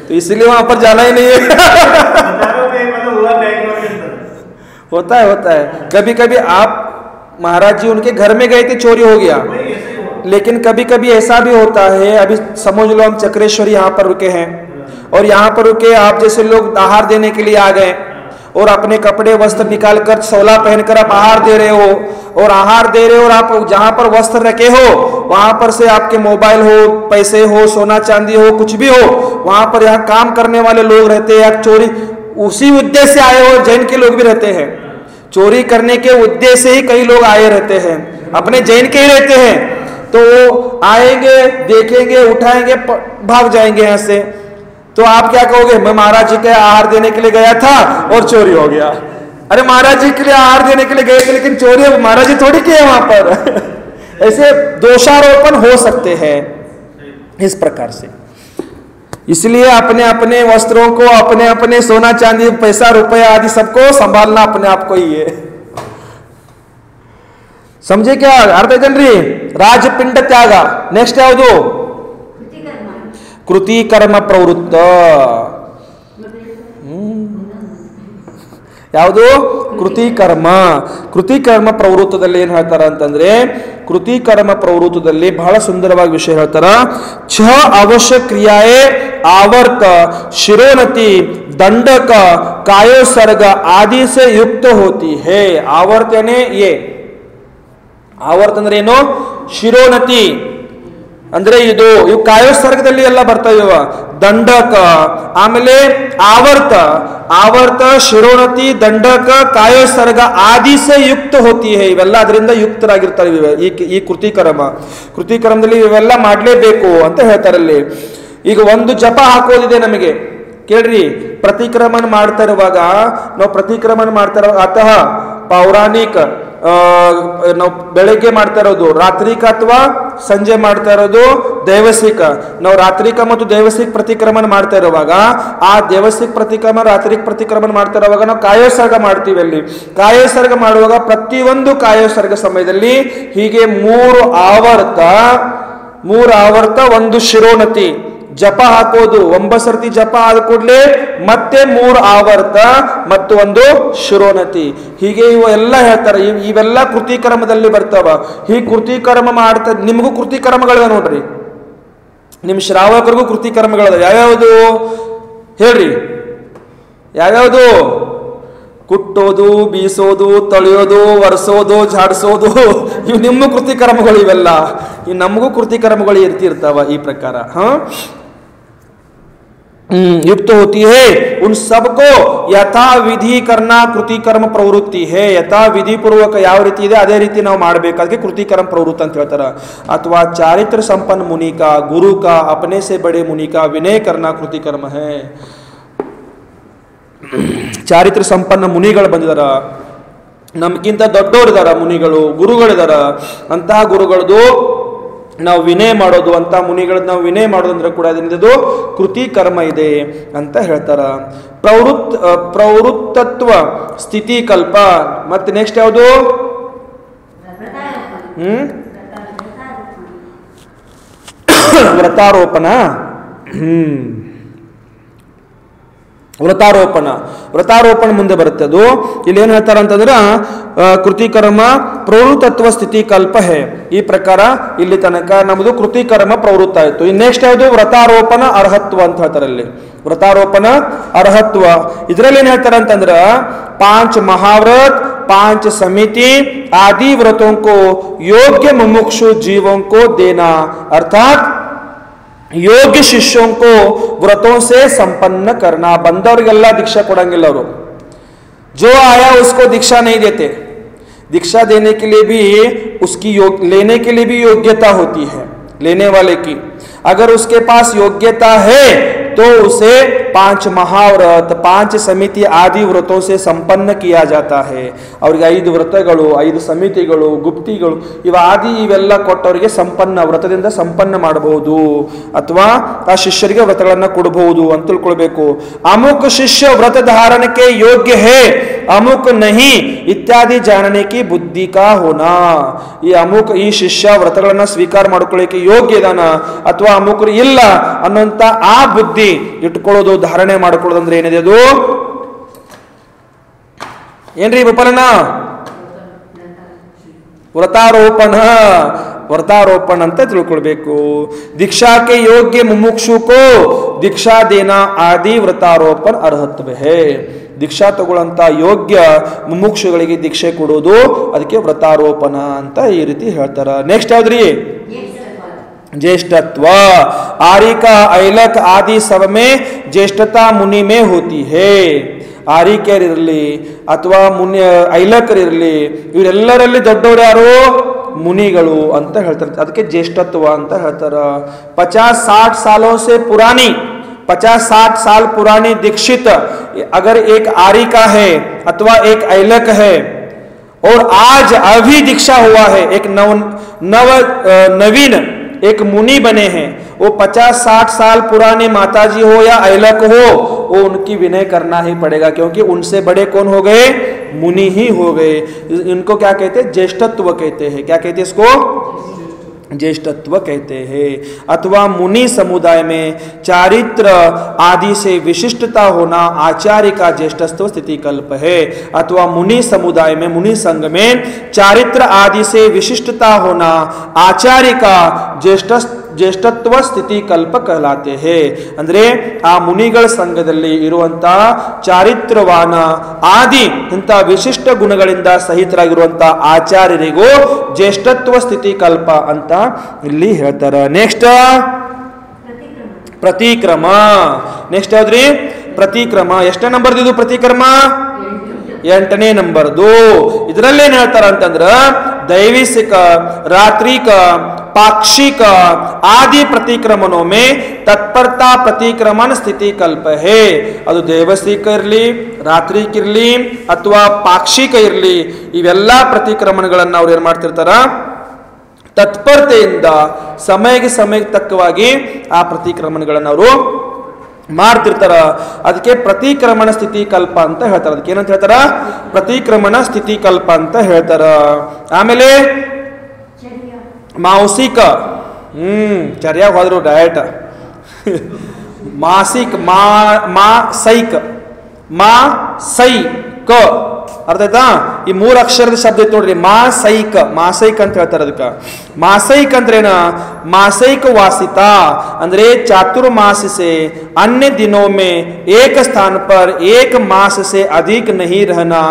तो इसलिए वहां पर जाना ही नहीं है। होता है कभी कभी। आप महाराज जी उनके घर में गए थे, चोरी हो गया। लेकिन कभी कभी ऐसा भी होता है, अभी समझ लो हम चक्रेश्वरी यहाँ पर रुके हैं और यहाँ पर रुके आप जैसे लोग आहार देने के लिए आ गए और अपने कपड़े वस्त्र निकाल कर सोला पहनकर आप आहार दे रहे हो, और आहार दे रहे हो और आप जहां पर वस्त्र रखे हो वहां पर से आपके मोबाइल हो, पैसे हो, सोना चांदी हो, कुछ भी हो, वहां पर यहाँ काम करने वाले लोग रहते हैं। चोरी उसी उद्देश्य से आए हो, जैन के लोग भी रहते हैं, चोरी करने के उद्देश्य से ही कई लोग आए रहते हैं, अपने जैन के ही रहते हैं। तो वो आएंगे, देखेंगे, उठाएंगे, भाग जाएंगे यहाँ से। तो आप क्या कहोगे? मैं महाराज जी के आहार देने के लिए गया था और चोरी हो गया। अरे महाराज जी के लिए आहार देने के लिए गए थे लेकिन चोरी महाराज जी थोड़ी किए वहां पर। ऐसे दोषारोपण हो सकते हैं इस प्रकार से। इसलिए अपने अपने वस्त्रों को, अपने अपने सोना चांदी, पैसा रुपया आदि सबको संभालना अपने आप को ही है। समझे क्या अर्थ जनरी? राजपिंड त्याग। नेक्स्ट ಯಾವುದು? ಕೃತಿ ಕರ್ಮ ಪ್ರವೃತ್ತ. ಯಾವುದು? ಕೃತಿ ಕರ್ಮ. ಕೃತಿ ಕರ್ಮ ಪ್ರವೃತ್ತದಲ್ಲಿ ಏನು ಹೇಳ್ತಾರ ಅಂತಂದ್ರೆ, ಕೃತಿ ಕರ್ಮ ಪ್ರವೃತ್ತದಲ್ಲಿ ಬಹಳ ಸುಂದರವಾಗಿ ವಿಷಯ ಹೇಳ್ತಾರ. ಛ ಅವಶ್ಯ ಕ್ರಿಯಾಯೇ आवर्त, शिरोनति, दंडक, कायोसर्ग आदि से युक्त होती है. आवर्त यानी ये ಆವರ್ತ ಅಂದ್ರೆ ಏನು? ಶಿರೋನತಿ ಅಂದ್ರೆ ಇದು ಕಾಯೋಸರ್ಗದಲ್ಲಿ ಎಲ್ಲ ಬರ್ತವೆ. ದಂಡಕ, ಆಮೇಲೆ ಆವರ್ತ, ಶಿರೋನತಿ, ದಂಡಕ, ಕಾಯೋಸರ್ಗ ಆದಿಸೆ ಯುಕ್ತ ಹೋತಿ ಹೈ. ಇವೆಲ್ಲ ಅದರಿಂದ ಯುಕ್ತರಾಗಿರ್ತಾರೆ. ಈ ಕೃತಿಕರ್ಮದಲ್ಲಿ ಇವೆಲ್ಲ ಮಾಡಲೇಬೇಕು ಅಂತ ಹೇಳ್ತಾರಲ್ಲಿ. ಈಗ ಒಂದು ಜಪ ಹಾಕೋದಿದೆ ನಮಗೆ, ಕೇಳ್ರಿ. ಪ್ರತಿಕ್ರಮಣ ಮಾಡ್ತಾ ಇರುವಾಗ ನಾವು ಅತಃ ಪೌರಾಣಿಕ ನಾವು ಬೆಳಗ್ಗೆ ಮಾಡ್ತಾ ಇರೋದು, ರಾತ್ರಿಕ ಅಥವಾ ಸಂಜೆ ಮಾಡ್ತಾ ಇರೋದು ದೈವಸಿಕ. ನಾವು ರಾತ್ರಿಕ ಮತ್ತು ದೈವಸಿಕ ಪ್ರತಿಕ್ರಮಣ ಮಾಡ್ತಾ ಇರುವಾಗ, ಆ ದೈವಸಿಕ ಪ್ರತಿಕ್ರಮಣ ರಾತ್ರಿಕ ಪ್ರತಿಕ್ರಮಣ ಮಾಡ್ತಾ ಇರುವಾಗ ನಾವು ಕಾಯೋಸರ್ಗ ಮಾಡ್ತೀವಿ. ಅಲ್ಲಿ ಕಾಯೋಸರ್ಗ ಮಾಡುವಾಗ ಪ್ರತಿಯೊಂದು ಕಾಯೋಸರ್ಗ ಸಮಯದಲ್ಲಿ ಹೀಗೆ ಮೂರು ಆವರ್ತ ಒಂದು ಶಿರೋನತಿ ಜಪ ಹಾಕೋದು. 9 ಸರ್ತಿ ಜಪ ಆದ ಕೂಡಲೇ ಮತ್ತೆ 3 ಆವರ್ತ ಮತ್ತು ಒಂದು ಶಿರೋನತಿ. ಹೀಗೆ ಇವೆಲ್ಲ ಹೇಳ್ತಾರೆ. ಇವೆಲ್ಲ ಕೃತಿಕರ್ಮದಲ್ಲಿ ಬರ್ತಾವ. ಈ ಕೃತಿಕರ್ಮ ಮಾಡ್ತಾ, ನಿಮಗೂ ಕೃತಿಕರ್ಮಗಳಿವೆ ನೋಡ್ರಿ, ನಿಮ್ ಶ್ರಾವಕರಿಗೂ ಕೃತಿಕರ್ಮಗಳಿದಾವೆ. ಯಾವ್ಯಾವುದು ಹೇಳ್ರಿ? ಯಾವ್ಯಾವುದು? ಕುಟ್ಟೋದು, ಬೀಸೋದು, ತೊಳೆಯೋದು, ಒರೆಸೋದು, ಝಾಡಿಸೋದು, ಇವು ನಿಮ್ಮ ಕೃತಿಕರ್ಮಗಳು. ಇವೆಲ್ಲ ನಮಗೂ ಕೃತಿಕರ್ಮಗಳು ಇರ್ತಿರ್ತಾವ ಈ ಪ್ರಕಾರ. युक्त होती है. उन सबको यथा विधि करना कृतिकर्म प्रवृत्ति है. यथा विधि पूर्वक ಯಾವ ರೀತಿ ಇದೆ ಅದೇ ರೀತಿ ನಾವು ಮಾಡಬೇಕಾದ್ರೆ कृतिकर्म प्रवृत्ति ಅಂತ ಹೇಳ್ತಾರೆ. ಅಥವಾ चारित्र संपन्न मुनि का, गुरु का, अपने से बड़े मुनि का विनय करना कृतिकर्म है. ಚಾರಿತ್ರ ಸಂಪನ್ನ ಮುನಿಗಳು ಬಂದಿದಾರ, ನಮ್ಗಿಂತ ದೊಡ್ಡವರಿದಾರ, ಮುನಿಗಳು, ಗುರುಗಳಿದಾರ. ಅಂತಹ ಗುರುಗಳದು ನಾವು ವಿನಯ ಮಾಡೋದು, ಅಂತ ಮುನಿಗಳದ್ದು ನಾವು ವಿನಯ ಮಾಡೋದು ಅಂದ್ರೆ ಕೂಡ ಅದರಿಂದ ಕೃತಿ ಕರ್ಮ ಇದೆ ಅಂತ ಹೇಳ್ತಾರ. ಪ್ರವೃತ್ತತ್ವ ಸ್ಥಿತಿ ಕಲ್ಪ. ಮತ್ತೆ ನೆಕ್ಸ್ಟ್ ಯಾವುದು? ವ್ರತಾರೋಪಣ. ವ್ರತಾರೋಪಣ ಮುಂದೆ ಬರುತ್ತೆ. ಅದು ಇಲ್ಲಿ ಏನ್ ಹೇಳ್ತಾರೆ ಅಂತಂದ್ರೆ ಕೃತಿಕರ್ಮ ಪ್ರವೃತ್ತತ್ವ ಸ್ಥಿತಿ ಕಲ್ಪ ಹೇ. ಈ ಪ್ರಕಾರ ಇಲ್ಲಿ ತನಕ ನಮ್ಮದು ಕೃತಿಕರ್ಮ ಪ್ರವೃತ್ತ ಆಯ್ತು. ಇನ್ನು ನೆಕ್ಸ್ಟ್ ಯಾವುದು? ವ್ರತಾರೋಪಣ ಅರ್ಹತ್ವ ಅಂತ ಹೇಳ್ತಾರೆ. ಅಲ್ಲಿ ವ್ರತಾರೋಪಣ ಅರ್ಹತ್ವ ಇದರಲ್ಲಿ ಏನ್ ಹೇಳ್ತಾರೆ ಅಂತಂದ್ರ 5 महाव्रत 5 समिति आदि व्रतों को योग्य मुमुक्षु जीवों को देना, अर्थात योग्य शिष्यों को व्रतों से संपन्न करना. बंदवरिಗೆಲ್ಲ दीक्षा ಕೊಡಂಗಿಲ್ಲ ಅವರು. जो आया उसको दीक्षा नहीं देते. दीक्षा देने के लिए भी उसकी लेने के लिए भी योग्यता होती है लेने वाले की. अगर उसके पास योग्यता है तो उसे 5 महाव्रत 5 समिति आदि व्रतों से संपन्न किया जाता है. ಅವರಿಗೆ 5 ವ್ರತಗಳು 5 ಸಮಿತಿಗಳು ಗುಪ್ತಿಗಳು ಇವ ಆದಿ ಇವೆಲ್ಲ ಕೊಟ್ಟವರಿಗೆ ಸಂಪನ್ನ ವ್ರತದಿಂದ ಸಂಪನ್ನ ಮಾಡಬಹುದು ಅಥವಾ ಆ ಶಿಷ್ಯರಿಗೆ ವ್ರತಗಳನ್ನು ಕೊಡಬಹುದು ಅಂತ ತಿಳ್ಕೊಳ್ಬೇಕು. ಅಮುಕ್ ಶಿಷ್ಯ ವ್ರತ धारणಕ್ಕೆ ಯೋಗ್ಯ है अमुक नहीं इत्यादि जानने की बुद्धि का होना. ಈ ಅಮುಕ್ ಈ ಶಿಷ್ಯ ವ್ರತಗಳನ್ನು ಸ್ವೀಕಾರ ಮಾಡ್ಕೊಳ್ಳಿಕ್ಕೆ ಯೋಗ್ಯ ಇದಾನ ಅಥವಾ ಅಮುಕರು ಇಲ್ಲ ಅನ್ನೋಂತ ಆ ಬುದ್ಧಿ ಇಟ್ಕೊಳ್ಳೋದು, ಧಾರಣೆ ಮಾಡ್ಕೊಳ್ಳೋದು ಅಂದ್ರೆ ಏನಿದೆ ಅದು? ಏನ್ರಿ ಗೋಪಾಲಣ್ಣ? ವ್ರತಾರೋಪಣ ಅಂತ ತಿಳ್ಕೊಳ್ಬೇಕು. दीक्षा के योग्य मुमुक्षु को दीक्षा देना आदि ವ್ರತಾರೋಪಣ ಅರ್ಹತ್ವ है. ದೀಕ್ಷಾ ತಗೊಳ್ಳಂತ ಯೋಗ್ಯ ಮುಮುಕ್ಷುಗಳಿಗೆ ದೀಕ್ಷೆ ಕೊಡೋದು ಅದಕ್ಕೆ ವ್ರತಾರೋಪಣ ಅಂತ ಈ ರೀತಿ ಹೇಳ್ತಾರ. ನೆಕ್ಸ್ಟ್ ಯಾವ್ದ್ರಿ? ज्येष्ठत्व. आरिक ऐलक आदि सब में ज्येष्ठता मुनि में होती है. ಆರಿಕೆಯರಿರಲಿ ಅಥವಾ ಮುನಿ ಐಲಕರಿರಲಿ ಇವರೆಲ್ಲರಲ್ಲಿ ದೊಡ್ಡವರು ಯಾರು? ಮುನಿಗಳು ಅಂತ ಹೇಳ್ತಾರೆ. ಅದಕ್ಕೆ ಜ್ಯೇಷ್ಠತ್ವ ಅಂತ ಹೇಳ್ತಾರ. 50-60 सालों से पुरानी 50-60 साल पुरानी दीक्षित अगर एक आरिका है अथवा एक ऐलक है और आज अभी दीक्षा हुआ है, एक नवीन एक मुनि बने हैं, वो 50-60 साल पुराने माताजी हो या ऐलक हो, वो उनकी विनय करना ही पड़ेगा क्योंकि उनसे बड़े कौन हो गए? मुनि ही हो गए. इनको क्या कहते हैं? ज्येष्ठत्व कहते हैं. क्या कहते हैं इसको? ज्येष्ठत्व कहते हैं. अथवा मुनि समुदाय में चारित्र आदि से विशिष्टता होना आचार्य का ज्येष्ठत्व स्थिति कल्प है. अथवा मुनि समुदाय में मुनि संघ में चारित्र आदि से विशिष्टता होना आचार्य का ज्येष्ठत्ವ ಸ್ಥಿತಿ ಕಲ್ಪ कहलाते हैं. ಅಂದ್ರೆ ಆ ಮುನಿಗಳ ಸಂಘದಲ್ಲಿ ಇರುವಂತ ಚಾರಿತ್ರವಾನ ಆದಿ ಇಂಥ ವಿಶಿಷ್ಟ ಗುಣಗಳಿಂದ ಸಹಿತರಾಗಿರುವಂತ ಆಚಾರ್ಯರಿಗೂ ಜ್ಯೇಷ್ಠತ್ವ ಸ್ಥಿತಿ ಕಲ್ಪ ಅಂತ ಇಲ್ಲಿ ಹೇಳ್ತಾರ. ನೆಕ್ಸ್ಟ್ ಪ್ರತಿಕ್ರಮ. ನೆಕ್ಸ್ಟ್ ಯಾವ್ದ್ರಿ? ಪ್ರತಿಕ್ರಮ. ಎಷ್ಟನೇ ನಂಬರ್ದು ಇದು ಪ್ರತಿಕ್ರಮ? 8ನೇ ನಂಬರ್ದು. ಇದರಲ್ಲಿ ಏನ್ ಹೇಳ್ತಾರ ಅಂತಂದ್ರ दैविक रात्रिक पाक्षिक आदि प्रतिक्रमणों में तत्परता प्रतिक्रमण स्थिति कल्प है. ಅದು ದೇವಸಿಕ ಇರಲಿ ರಾತ್ರಿಕ ಇರಲಿ ಅಥವಾ ಪಾಕ್ಷಿಕ ಇರಲಿ ಇವೆಲ್ಲ ಪ್ರತಿಕ್ರಮಣಗಳನ್ನು ಅವ್ರು ಏನ್ ಮಾಡ್ತಿರ್ತಾರ? ತತ್ಪರತೆಯಿಂದ ಸಮಯಕ್ಕೆ ತಕ್ಕವಾಗಿ ಆ ಪ್ರತಿಕ್ರಮಣಗಳನ್ನು ಅವರು ಮಾಡ್ತಿರ್ತಾರ. ಅದಕ್ಕೆ ಪ್ರತಿಕ್ರಮಣ ಸ್ಥಿತಿ ಕಲ್ಪ ಅಂತ ಹೇಳ್ತಾರ. ಅದಕ್ಕೆ ಏನಂತ ಹೇಳ್ತಾರ? ಪ್ರತಿಕ್ರಮಣ ಸ್ಥಿತಿ ಕಲ್ಪ ಅಂತ ಹೇಳ್ತಾರ. ಆಮೇಲೆ ಮಾಸಿಕ ಚರ್ಯಾಗ ಹೋದ್ರು ಡಯಟ್ ಮಾಸಿಕ ಮಾಸೈಕ ಅರ್ಥ ಆಯ್ತಾ? ಈ 3 ಅಕ್ಷರದ ಶಬ್ದ ಐತೆ ನೋಡ್ರಿ. ಮಾಸೈಕ ಅಂತ ಹೇಳ್ತಾರೆ. ಅದಕ್ಕೆ ಮಾಸೈಕ ಅಂದ್ರೇನ? मासिक वासिता अंद्रे चातुर्मास से अन्य दिनों में एक स्थान पर एक मास से अधिक नहीं रहना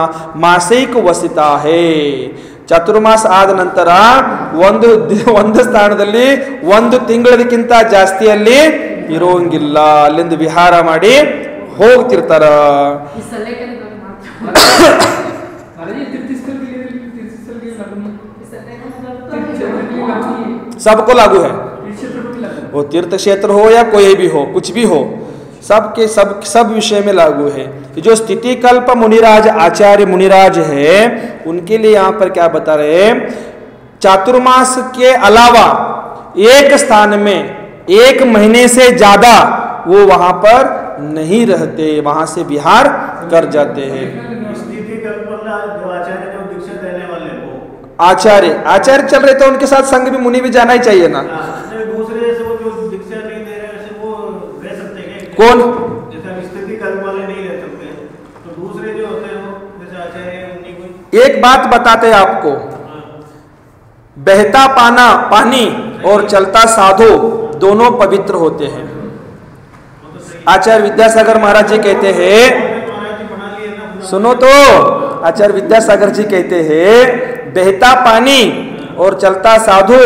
मासिक वसिता है. ಚಾತುರ್ಮಾಸ ಆದ ನಂತರ ಒಂದು ಸ್ಥಾನದಲ್ಲಿ ಒಂದು ತಿಂಗಳದಕ್ಕಿಂತ ಜಾಸ್ತಿ ಅಲ್ಲಿ ಇರೋಂಗಿಲ್ಲ. ಅಲ್ಲಿಂದ ವಿಹಾರ ಮಾಡಿ ಹೋಗ್ತಿರ್ತಾರ. सबको लागू है. वो तीर्थ क्षेत्र हो या कोई भी हो, कुछ भी हो, सबके सब विषय में लागू है. जो स्थिति कल्प मुनिराज आचार्य मुनिराज है उनके लिए यहाँ पर क्या बता रहे हैं? चातुर्मास के अलावा एक स्थान में 1 महीने से ज्यादा वो वहां पर नहीं रहते, वहां से विहार कर जाते हैं। स्थिति कल्प जो आचार्य जो दीक्षा देने वाले वो आचार्य चल रहे तो उनके साथ संग भी मुनि भी जाना ही चाहिए ना। दूसरे से वो जो दीक्षा नहीं दे रहे वैसे वो रह सकते हैं कौन? जैसे स्थिति कल्प वाले नहीं रह सकते, तो दूसरे जो होते हैं वो जैसे आचार्य उन्हीं को। एक बात बताते हैं आपको, बहता पानी और चलता साधु दोनों पवित्र होते हैं। आचार्य विद्यासागर महाराज जी कहते हैं, सुनो तो, आचार्य विद्यासागर जी कहते हैं बहता पानी और चलता साधु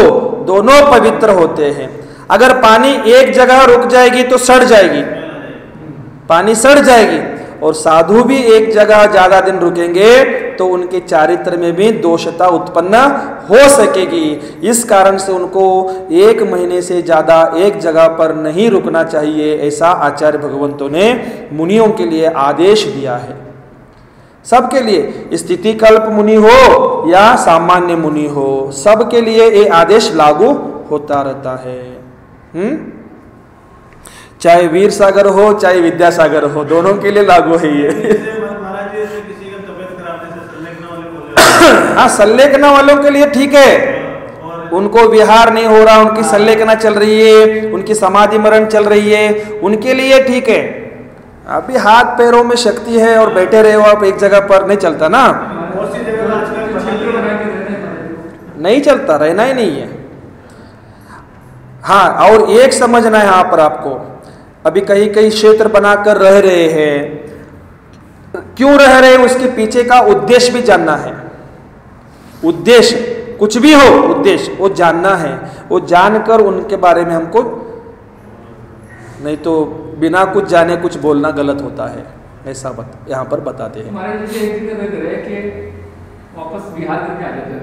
दोनों पवित्र होते हैं। अगर पानी एक जगह रुक जाएगी तो सड़ जाएगी, पानी सड़ जाएगी, और साधु भी एक जगह ज्यादा दिन रुकेंगे तो उनके चारित्र में भी दोषता उत्पन्न हो सकेगी। इस कारण से उनको 1 महीने से ज्यादा एक जगह पर नहीं रुकना चाहिए, ऐसा आचार्य भगवंतों ने मुनियों के लिए आदेश दिया है। सबके लिए, स्थिति कल्प मुनि हो या सामान्य मुनि हो, सबके लिए ये आदेश लागू होता रहता है। चाहे वीर सागर हो चाहे विद्यासागर हो, दोनों के लिए लागू है ये। हाँ, संलेखना वालों के लिए ठीक है, उनको विहार नहीं हो रहा, उनकी संलेखना चल रही है, उनकी समाधि मरण चल रही है, उनके लिए ठीक है। अभी हाथ पैरों में शक्ति है और बैठे रहे हो आप एक जगह पर, नहीं चलता ना, नहीं चलता, रहना ही नहीं है। हाँ, और एक समझना है यहाँ पर आपको, अभी कई कई क्षेत्र बनाकर रह रहे हैं, क्यों रह रहे हैं उसके पीछे का उद्देश्य भी जानना है। उद्देश्य कुछ भी हो, उद्देश्य वो जानना है, वो जानकर उनके बारे में हमको, नहीं तो बिना कुछ जाने कुछ बोलना गलत होता है, ऐसा यहाँ पर बताते हैं। वापस बिहार करके आ जाते हैं।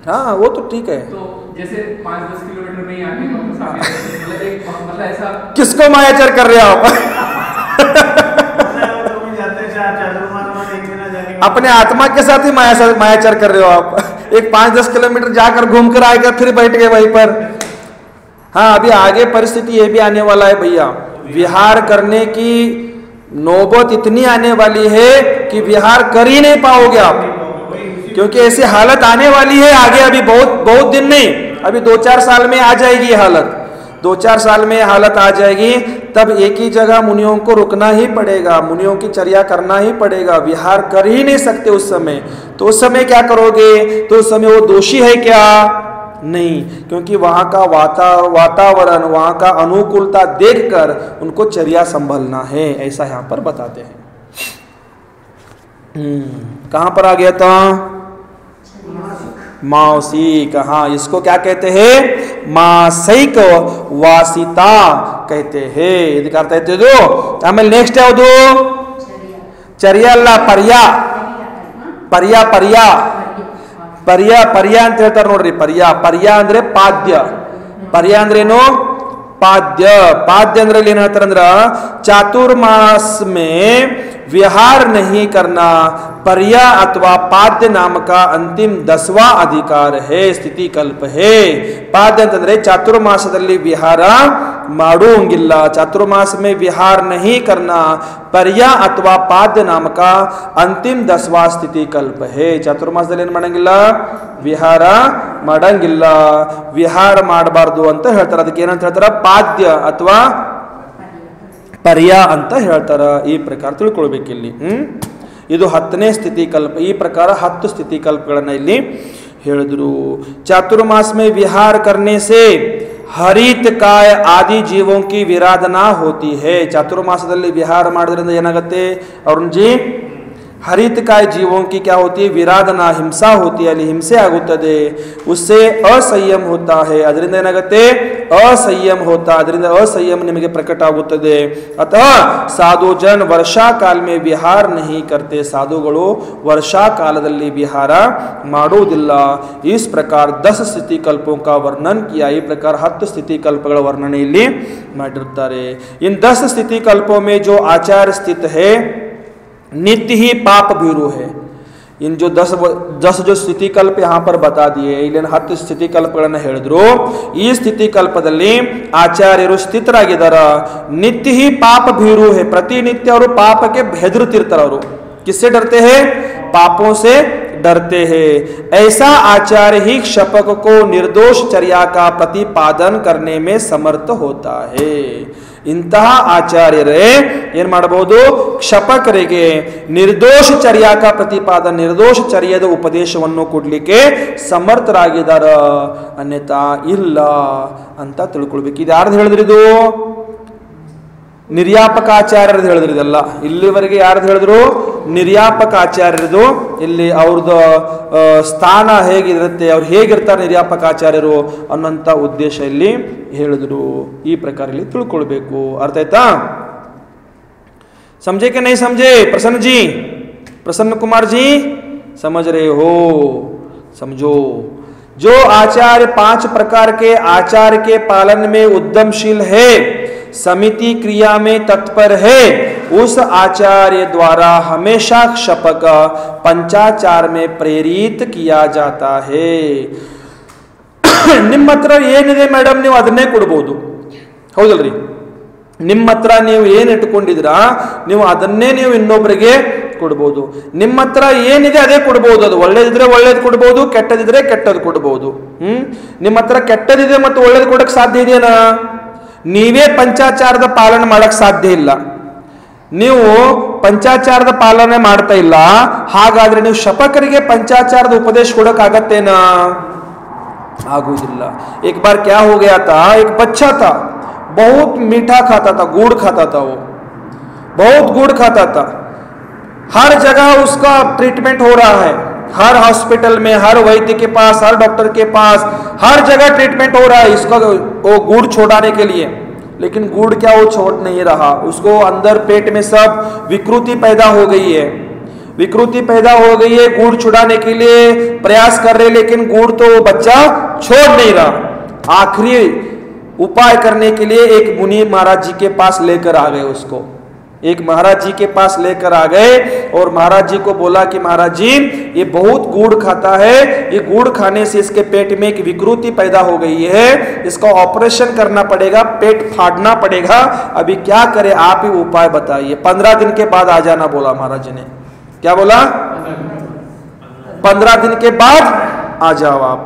हाँ, वो तो ठीक है। तो जैसे 5-10 किलोमीटर में ही आके वापस आ गए, मतलब ऐसा किसको मायाचार कर रहे हो आप? अपने आत्मा के साथ ही मायाचार कर रहे हो आप। एक 5-10 किलोमीटर जाकर घूम कर आएगा, फिर बैठ गए वहीं पर। हाँ, अभी आगे परिस्थिति ये भी आने वाला है भैया, विहार करने की नौबत इतनी आने वाली है कि विहार कर ही नहीं पाओगे आप, क्योंकि ऐसी हालत आने वाली है आगे। अभी बहुत दिन नहीं, अभी 2-4 साल में आ जाएगी ये हालत, 2-4 साल में हालत आ जाएगी। तब एक ही जगह मुनियों को रुकना ही पड़ेगा, मुनियों की चर्या करना ही पड़ेगा, विहार कर ही नहीं सकते उस समय। तो उस समय क्या करोगे? तो उस समय वो दोषी है क्या? नहीं, क्योंकि वहां का वातावरण, वहां का अनुकूलता देखकर उनको चर्या संभलना है, ऐसा यहां पर बताते हैं। कहां पर आ गया था? मासिक। हाँ, इसको क्या कहते हैं? मासिक वासिता कहते हैं। ಇದಕ್ಕೆ ಅರ್ಥ ಆಯ್ತು ಇದು? ಆಮೇಲೆ ನೆಕ್ಸ್ಟ್ ಯಾವುದು? ಚರ್ಯ ಅಲ್ಲ, ಪರ್ಯ ಅಂತ ಹೇಳ್ತಾರೆ ನೋಡ್ರಿ. ಪರ್ಯ ಅಂದ್ರೆ ಪಾದ್ಯ. ಪರ್ಯ ಅಂದ್ರೇನು? पाद्य ಅಂದ್ರೆ ಏನ್ ಹೇಳ್ತಾರಂದ್ರ चातुर्मास में विहार नहीं करना पर्या अथवा पाद्य नाम का अंतिम 10वां अधिकार है, स्थिति कल्प है। पाद्य ಅಂತಂದ್ರೆ ಚಾತುರ್ಮಾಸದಲ್ಲಿ ವಿಹಾರ ಮಾಡುವಂಗಿಲ್ಲ, ಚಾತುರ್ಮಾस में विहार नहीं करना पर्या अथवा पाद्य नाम का अंतिम 10वां स्थिति कल्प है। ಚಾತುರ್ಮಾಸದಲ್ಲಿ ಏನು ಮಾಡಂಗಿಲ್ಲ? ವಿಹಾರ ಮಾಡಂಗಿಲ್ಲ, ವಿಹಾರ ಮಾಡಬಾರದು ಅಂತ ಹೇಳ್ತಾರೆ. ಅದಕ್ಕೆ ಏನಂತ ಹೇಳ್ತಾರ? ಪಾದ್ಯ ಅಥವಾ ಪರ್ಯ ಅಂತ ಹೇಳ್ತಾರ. ಈ ಪ್ರಕಾರ ತಿಳ್ಕೊಳ್ಬೇಕಿಲ್ಲಿ. ಇದು 10ನೇ ಸ್ಥಿತಿ ಕಲ್ಪ. ಈ ಪ್ರಕಾರ 10 ಸ್ಥಿತಿ ಕಲ್ಪಗಳನ್ನು ಇಲ್ಲಿ ಹೇಳಿದ್ರು. चातुर्मास में विहार करने से हरित काय आदि जीवों की विराधना होती है. ಚಾತುರ್ಮಾಸದಲ್ಲಿ ವಿಹಾರ ಮಾಡೋದ್ರಿಂದ ಏನಾಗುತ್ತೆ ಅರುಣ್ ಜಿ? हरित काय जीवों की क्या होती है? विराधना, हिंसा होती है, ಅಲ್ಲಿ ಹಿಂಸೆ ಆಗುತ್ತದೆ. उससे असंयम होता है, ಅದರಿಂದ ಏನಾಗುತ್ತೆ? असंयम होता, ಅದರಿಂದ असंयम ನಿಮಗೆ ಪ್ರಕಟ ಆಗುತ್ತದೆ. अतः साधु जन वर्षा काल में विहार नहीं करते. ಸಾಧುಗಳು ವರ್ಷಾ ಕಾಲದಲ್ಲಿ ವಿಹಾರ ಮಾಡುವುದಿಲ್ಲ. इस प्रकार 10 ಸ್ಥಿತಿ कल्पों का वर्णन किया. ಈ ಪ್ರಕಾರ 10 ಸ್ಥಿತಿ कल्पಗಳ ವರ್ಣನೆ ಇಲ್ಲಿ ಮಾಡಿರುತ್ತಾರೆ. इन 10 ಸ್ಥಿತಿ कल्पों में जो आचार स्थित है नित्य ही पाप भीरु है. इन जो 10 जो ಸ್ಥಿತಿಕಲ್ಪ यहाँ पर बता दिए, ಇಲ್ಲಿನ 10 ಸ್ಥಿತಿಕಲ್ಪಗಳನ್ನು ಹೇಳಿದ್ರು. ಈ ಸ್ಥಿತಿಕಲ್ಪದಲ್ಲಿ ಆಚಾರ್ಯರು ಸ್ಥಿತರಾಗಿದ್ದಾರ. ನಿತ್ಯ ही पाप भीरू है, प्रतिनित्य ಅವರು ಪಾಪಕ್ಕೆ ಹೆದರುತ್ತಿರ್ತಾರೆ. ಅವರು किससे डरते हैं? पापों से डरते हैं. ऐसा आचार्य ही क्षपक को निर्दोष चर्या का प्रतिपादन करने में समर्थ होता है. ಇಂತಹ ಆಚಾರ್ಯರೇ ಏನ್ ಮಾಡಬಹುದು? ಕ್ಷಪಕರಿಗೆ ನಿರ್ದೋಷ ಚರ್ಯಾಕ ಪ್ರತಿಪಾದನ, ನಿರ್ದೋಷ ಚರ್ಯದ ಉಪದೇಶವನ್ನು ಕೊಡ್ಲಿಕ್ಕೆ ಸಮರ್ಥರಾಗಿದ್ದಾರ, ಅನ್ಯತಾ ಇಲ್ಲ ಅಂತ ತಿಳ್ಕೊಳ್ಬೇಕು. ಇದು ಯಾರ್ದು ಹೇಳಿದ್ರಿದು? ನಿರ್ಯಾಪಕಾಚಾರ್ಯರದು ಹೇಳಿದ್ರಿದಲ್ಲ. ಇಲ್ಲಿವರೆಗೆ ಯಾರ್ದು ಹೇಳಿದ್ರು? ನಿರ್ಯಾಪಕಾಚಾರ್ಯರದು. ಇಲ್ಲಿ ಅವ್ರದ್ದು ಸ್ಥಾನ ಹೇಗಿರುತ್ತೆ, ಅವ್ರು ಹೇಗಿರ್ತಾರೆ ನಿರ್ಯಾಪಕಾಚಾರ್ಯರು ಅನ್ನೋಂಥ ಉದ್ದೇಶ ಇಲ್ಲಿ ಹೇಳಿದ್ರು. ಈ ಪ್ರಕಾರ ಇಲ್ಲಿ ತಿಳ್ಕೊಳ್ಬೇಕು. ಅರ್ಥ ಆಯ್ತಾ? समझे कि नहीं समझे? प्रसन्न जी, प्रसन्न कुमार जी, समझ रहे हो? समझो. जो आचार्य 5 प्रकार के आचार के पालन में उद्यमशील है, समिति क्रिया में तत्पर है, उस आचार्य द्वारा हमेशा क्षपक पंचाचार में प्रेरित किया जाता है. ನಿಮ್ಮ ಹತ್ರ ಏನಿದೆ ಮೇಡಮ್, ನೀವು ಅದನ್ನೇ ಕೊಡ್ಬೋದು. ಹೌದಲ್ರಿ? ನಿಮ್ಮ ಹತ್ರ ನೀವು ಏನು ಇಟ್ಕೊಂಡಿದ್ದೀರಾ, ನೀವು ಅದನ್ನೇ ನೀವು ಇನ್ನೊಬ್ಬರಿಗೆ ಕೊಡ್ಬೋದು. ನಿಮ್ಮ ಹತ್ರ ಏನಿದೆ ಅದೇ ಕೊಡ್ಬೋದು. ಅದು ಒಳ್ಳೇದಿದ್ರೆ ಒಳ್ಳೇದು ಕೊಡ್ಬೋದು, ಕೆಟ್ಟದಿದ್ರೆ ಕೆಟ್ಟದ್ದು ಕೊಡ್ಬೋದು. ನಿಮ್ಮ ಹತ್ರ ಕೆಟ್ಟದಿದೆ ಮತ್ತು ಒಳ್ಳೇದು ಕೊಡಕ್ಕೆ ಸಾಧ್ಯ ಇದೆಯಾ? ನೀವೇ ಪಂಚಾಚಾರದ ಪಾಲನೆ ಮಾಡಕ್ ಸಾಧ್ಯ ಇಲ್ಲ. ನೀವು ಪಂಚಾಚಾರದ ಪಾಲನೆ ಮಾಡ್ತಾ ಇಲ್ಲ, ಹಾಗಾದ್ರೆ ನೀವು ಶಪಕರಿಗೆ ಪಂಚಾಚಾರದ ಉಪದೇಶ ಕೊಡಕ್ ಆಗತ್ತೇನಾ? आगुदिल्ला. एक बार क्या हो गया था, एक बच्चा था, बहुत मीठा खाता था, गुड़ खाता था, वो बहुत गुड़ खाता था. हर जगह उसका ट्रीटमेंट हो रहा है, हर हॉस्पिटल में, हर वैद्य के पास, हर डॉक्टर के पास, हर जगह ट्रीटमेंट हो रहा है इसका वो गुड़ छोड़ाने के लिए. लेकिन गुड़ क्या वो छोड़ नहीं रहा. उसको अंदर पेट में सब विकृति पैदा हो गई है, विकृति पैदा हो गई है. गुड़ छुड़ाने के लिए प्रयास कर रहे, लेकिन गुड़ तो बच्चा छोड़ नहीं रहा. आखिरी उपाय करने के लिए एक मुनि महाराज जी के पास लेकर आ गए उसको. एक महाराज जी के पास लेकर आ गए और महाराज जी को बोला कि महाराज जी, ये बहुत गुड़ खाता है, ये गुड़ खाने से इसके पेट में एक विकृति पैदा हो गई है, इसका ऑपरेशन करना पड़ेगा, पेट फाड़ना पड़ेगा. अभी क्या करे, आप ही उपाय बताइए. 15 दिन के बाद आ जाना बोला महाराज जी ने. क्या बोला? 15 दिन के बाद आ जाओ आप.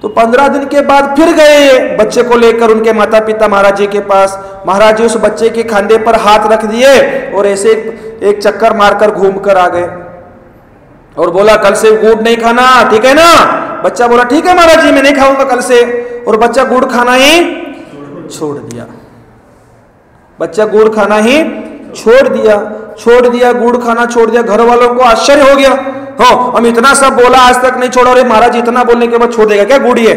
तो 15 दिन के बाद फिर गए बच्चे को लेकर उनके माता पिता महाराज जी के पास. महाराज जी उस बच्चे के खांधे पर हाथ रख दिए और ऐसे एक चक्कर मारकर घूम कर आ गए और बोला कल से गुड़ नहीं खाना, ठीक है ना? बच्चा बोला ठीक है महाराज जी, मैं नहीं खाऊंगा कल से. और बच्चा गुड़ खाना ही छोड़ दिया. बच्चा गुड़ खाना ही छोड़ दिया. गुड़ खाना छोड़ दिया. घर वालों को आश्चर्य हो गया. हाँ, हम इतना सब बोला आज तक नहीं छोड़ा, अरे महाराज इतना बोलने के बाद छोड़ देगा क्या गुड़? ये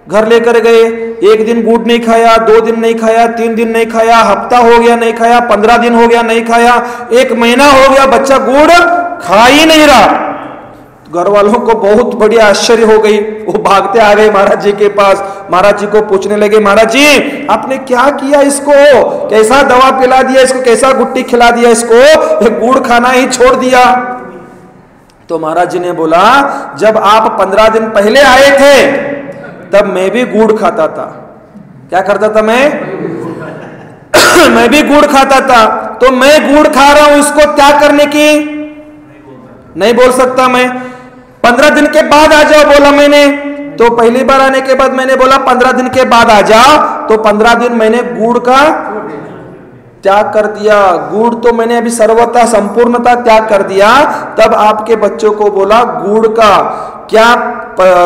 घर लेकर गए. एक दिन गुड़ नहीं खाया, 2 दिन नहीं खाया, 3 दिन नहीं खाया, हफ्ता हो गया नहीं खाया, 15 दिन हो गया नहीं खाया, 1 महीना हो गया, बच्चा गुड़ खा ही नहीं रहा. घर वालों को बहुत बड़ी आश्चर्य हो गई. वो भागते आ गए महाराज जी के पास. महाराज जी को पूछने लगे, महाराज जी आपने क्या किया इसको, कैसा दवा पिला दिया इसको, कैसा गुट्टी खिला दिया इसको, गुड़ खाना ही छोड़ दिया? तो महाराज जी ने बोला, जब आप 15 दिन पहले आए थे तब मैं भी गुड़ खाता था. क्या करता था मैं? मैं भी गुड़ खाता था. तो मैं गुड़ खा रहा हूं, इसको त्याग करने की नहीं बोल सकता मैं. 15 दिन के बाद आ जाओ बोला मैंने. तो पहली बार आने के बाद मैंने बोला 15 दिन के बाद आ जाओ. तो 15 दिन मैंने गुड़ का त्याग कर दिया. गुड़ तो मैंने अभी सर्वथा संपूर्णता त्याग कर दिया. तब आपके बच्चों को बोला गुड़ का क्या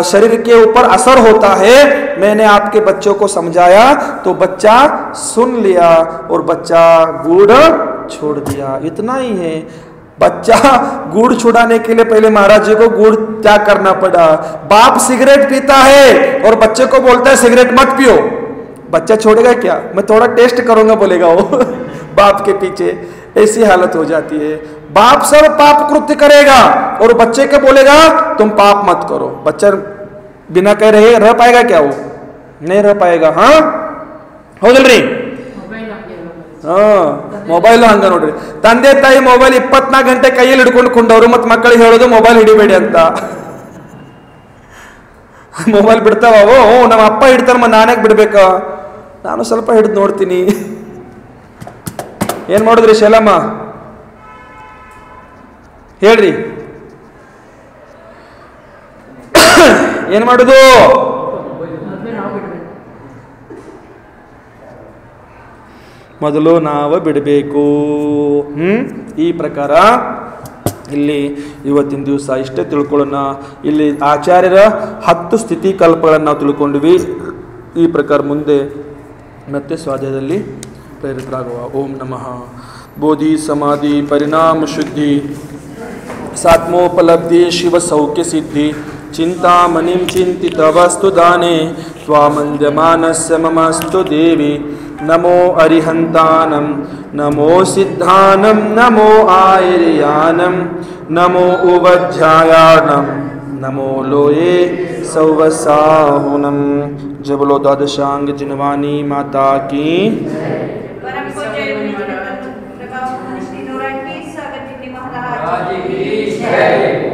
शरीर के ऊपर असर होता है, मैंने आपके बच्चों को समझाया. तो बच्चा सुन लिया और बच्चा गुड़ छोड़ दिया. इतना ही है. बच्चा गुड़ छुड़ाने के लिए पहले महाराज जी को गुड़ त्याग करना पड़ा. बाप सिगरेट पीता है और बच्चे को बोलता है सिगरेट मत पियो. बच्चा छोड़ेगा क्या? मैं थोड़ा टेस्ट करूंगा बोलेगा वो. बाप के पीछे ऐसी हालत हो जाती है. बाप सब पाप कृत्य करेगा और बच्चे को बोलेगा तुम पाप मत करो. बच्चा बिना कह रह पाएगा क्या? वो नहीं रह पाएगा. हाँ हो जल रही. ಮೊಬೈಲ್ ಹಂಗ ನೋಡ್ರಿ, ತಂದೆ ತಾಯಿ ಮೊಬೈಲ್ 24 ಗಂಟೆ ಕೈಯಲ್ಲಿ ಹಿಡ್ಕೊಂಡು ಕೊಂಡವ್ರು, ಮತ್ತು ಮಕ್ಕಳಿಗೆ ಹೇಳೋದು ಮೊಬೈಲ್ ಹಿಡಿಬೇಡಿ ಅಂತ. ಮೊಬೈಲ್ ಬಿಡ್ತಾವ ಅವು, ನಮ್ಮ ಅಪ್ಪ ಹಿಡ್ತಾರ, ನಾನ್ಯಾಕೆ ಬಿಡ್ಬೇಕ, ನಾನು ಸ್ವಲ್ಪ ಹಿಡಿದು ನೋಡ್ತೀನಿ. ಏನ್ ಮಾಡುದ್ರಿ ಶೈಲಮ್ಮ ಹೇಳ್ರಿ, ಏನ್ ಮಾಡುದು? ಮೊದಲು ನಾವು ಬಿಡಬೇಕು. ಈ ಪ್ರಕಾರ ಇಲ್ಲಿ ಇವತ್ತಿನ ದಿವಸ ಇಷ್ಟೇ ತಿಳ್ಕೊಳ್ಳೋಣ. ಇಲ್ಲಿ ಆಚಾರ್ಯರ 10 ಸ್ಥಿತಿ ಕಲ್ಪಗಳನ್ನು ನಾವು ತಿಳ್ಕೊಂಡ್ವಿ. ಈ ಪ್ರಕಾರ ಮುಂದೆ ಮತ್ತೆ ಸ್ವಾಧ್ಯಾಯದಲ್ಲಿ ಪ್ರೇರಿತರಾಗುವ. ಓಂ ನಮಃ. ಬೋಧಿ ಸಮಾಧಿ ಪರಿಣಾಮ ಶುದ್ಧಿ ಸಾತ್ಮೋಪಲಬ್ಧಿ ಶಿವ ಸೌಖ್ಯ ಸಿದ್ಧಿ ಚಿಂತಾಮಣಿಂ ಚಿಂತಿತ ವಸ್ತು ದಾನೆ ತ್ವಾಮಂದ್ಯಮಾನಸ್ಯ ಮಮಸ್ತು ದೇವಿ. ನಮೋ ಅರಿಹಂತಾನಂ ನಮೋ ಸಿದ್ಧಾನಂ ನಮೋ ಆಯರ್ಯಾನಂ ನಮೋ ಉವಧ್ಯಾಯಾನಂ ನಮೋ ಲೋಯೇ ಸೌವಸಾಹುನಂ. जय बोलो द्वादशांग जिनवानी माता की। परम पूज्य महाराज की जय।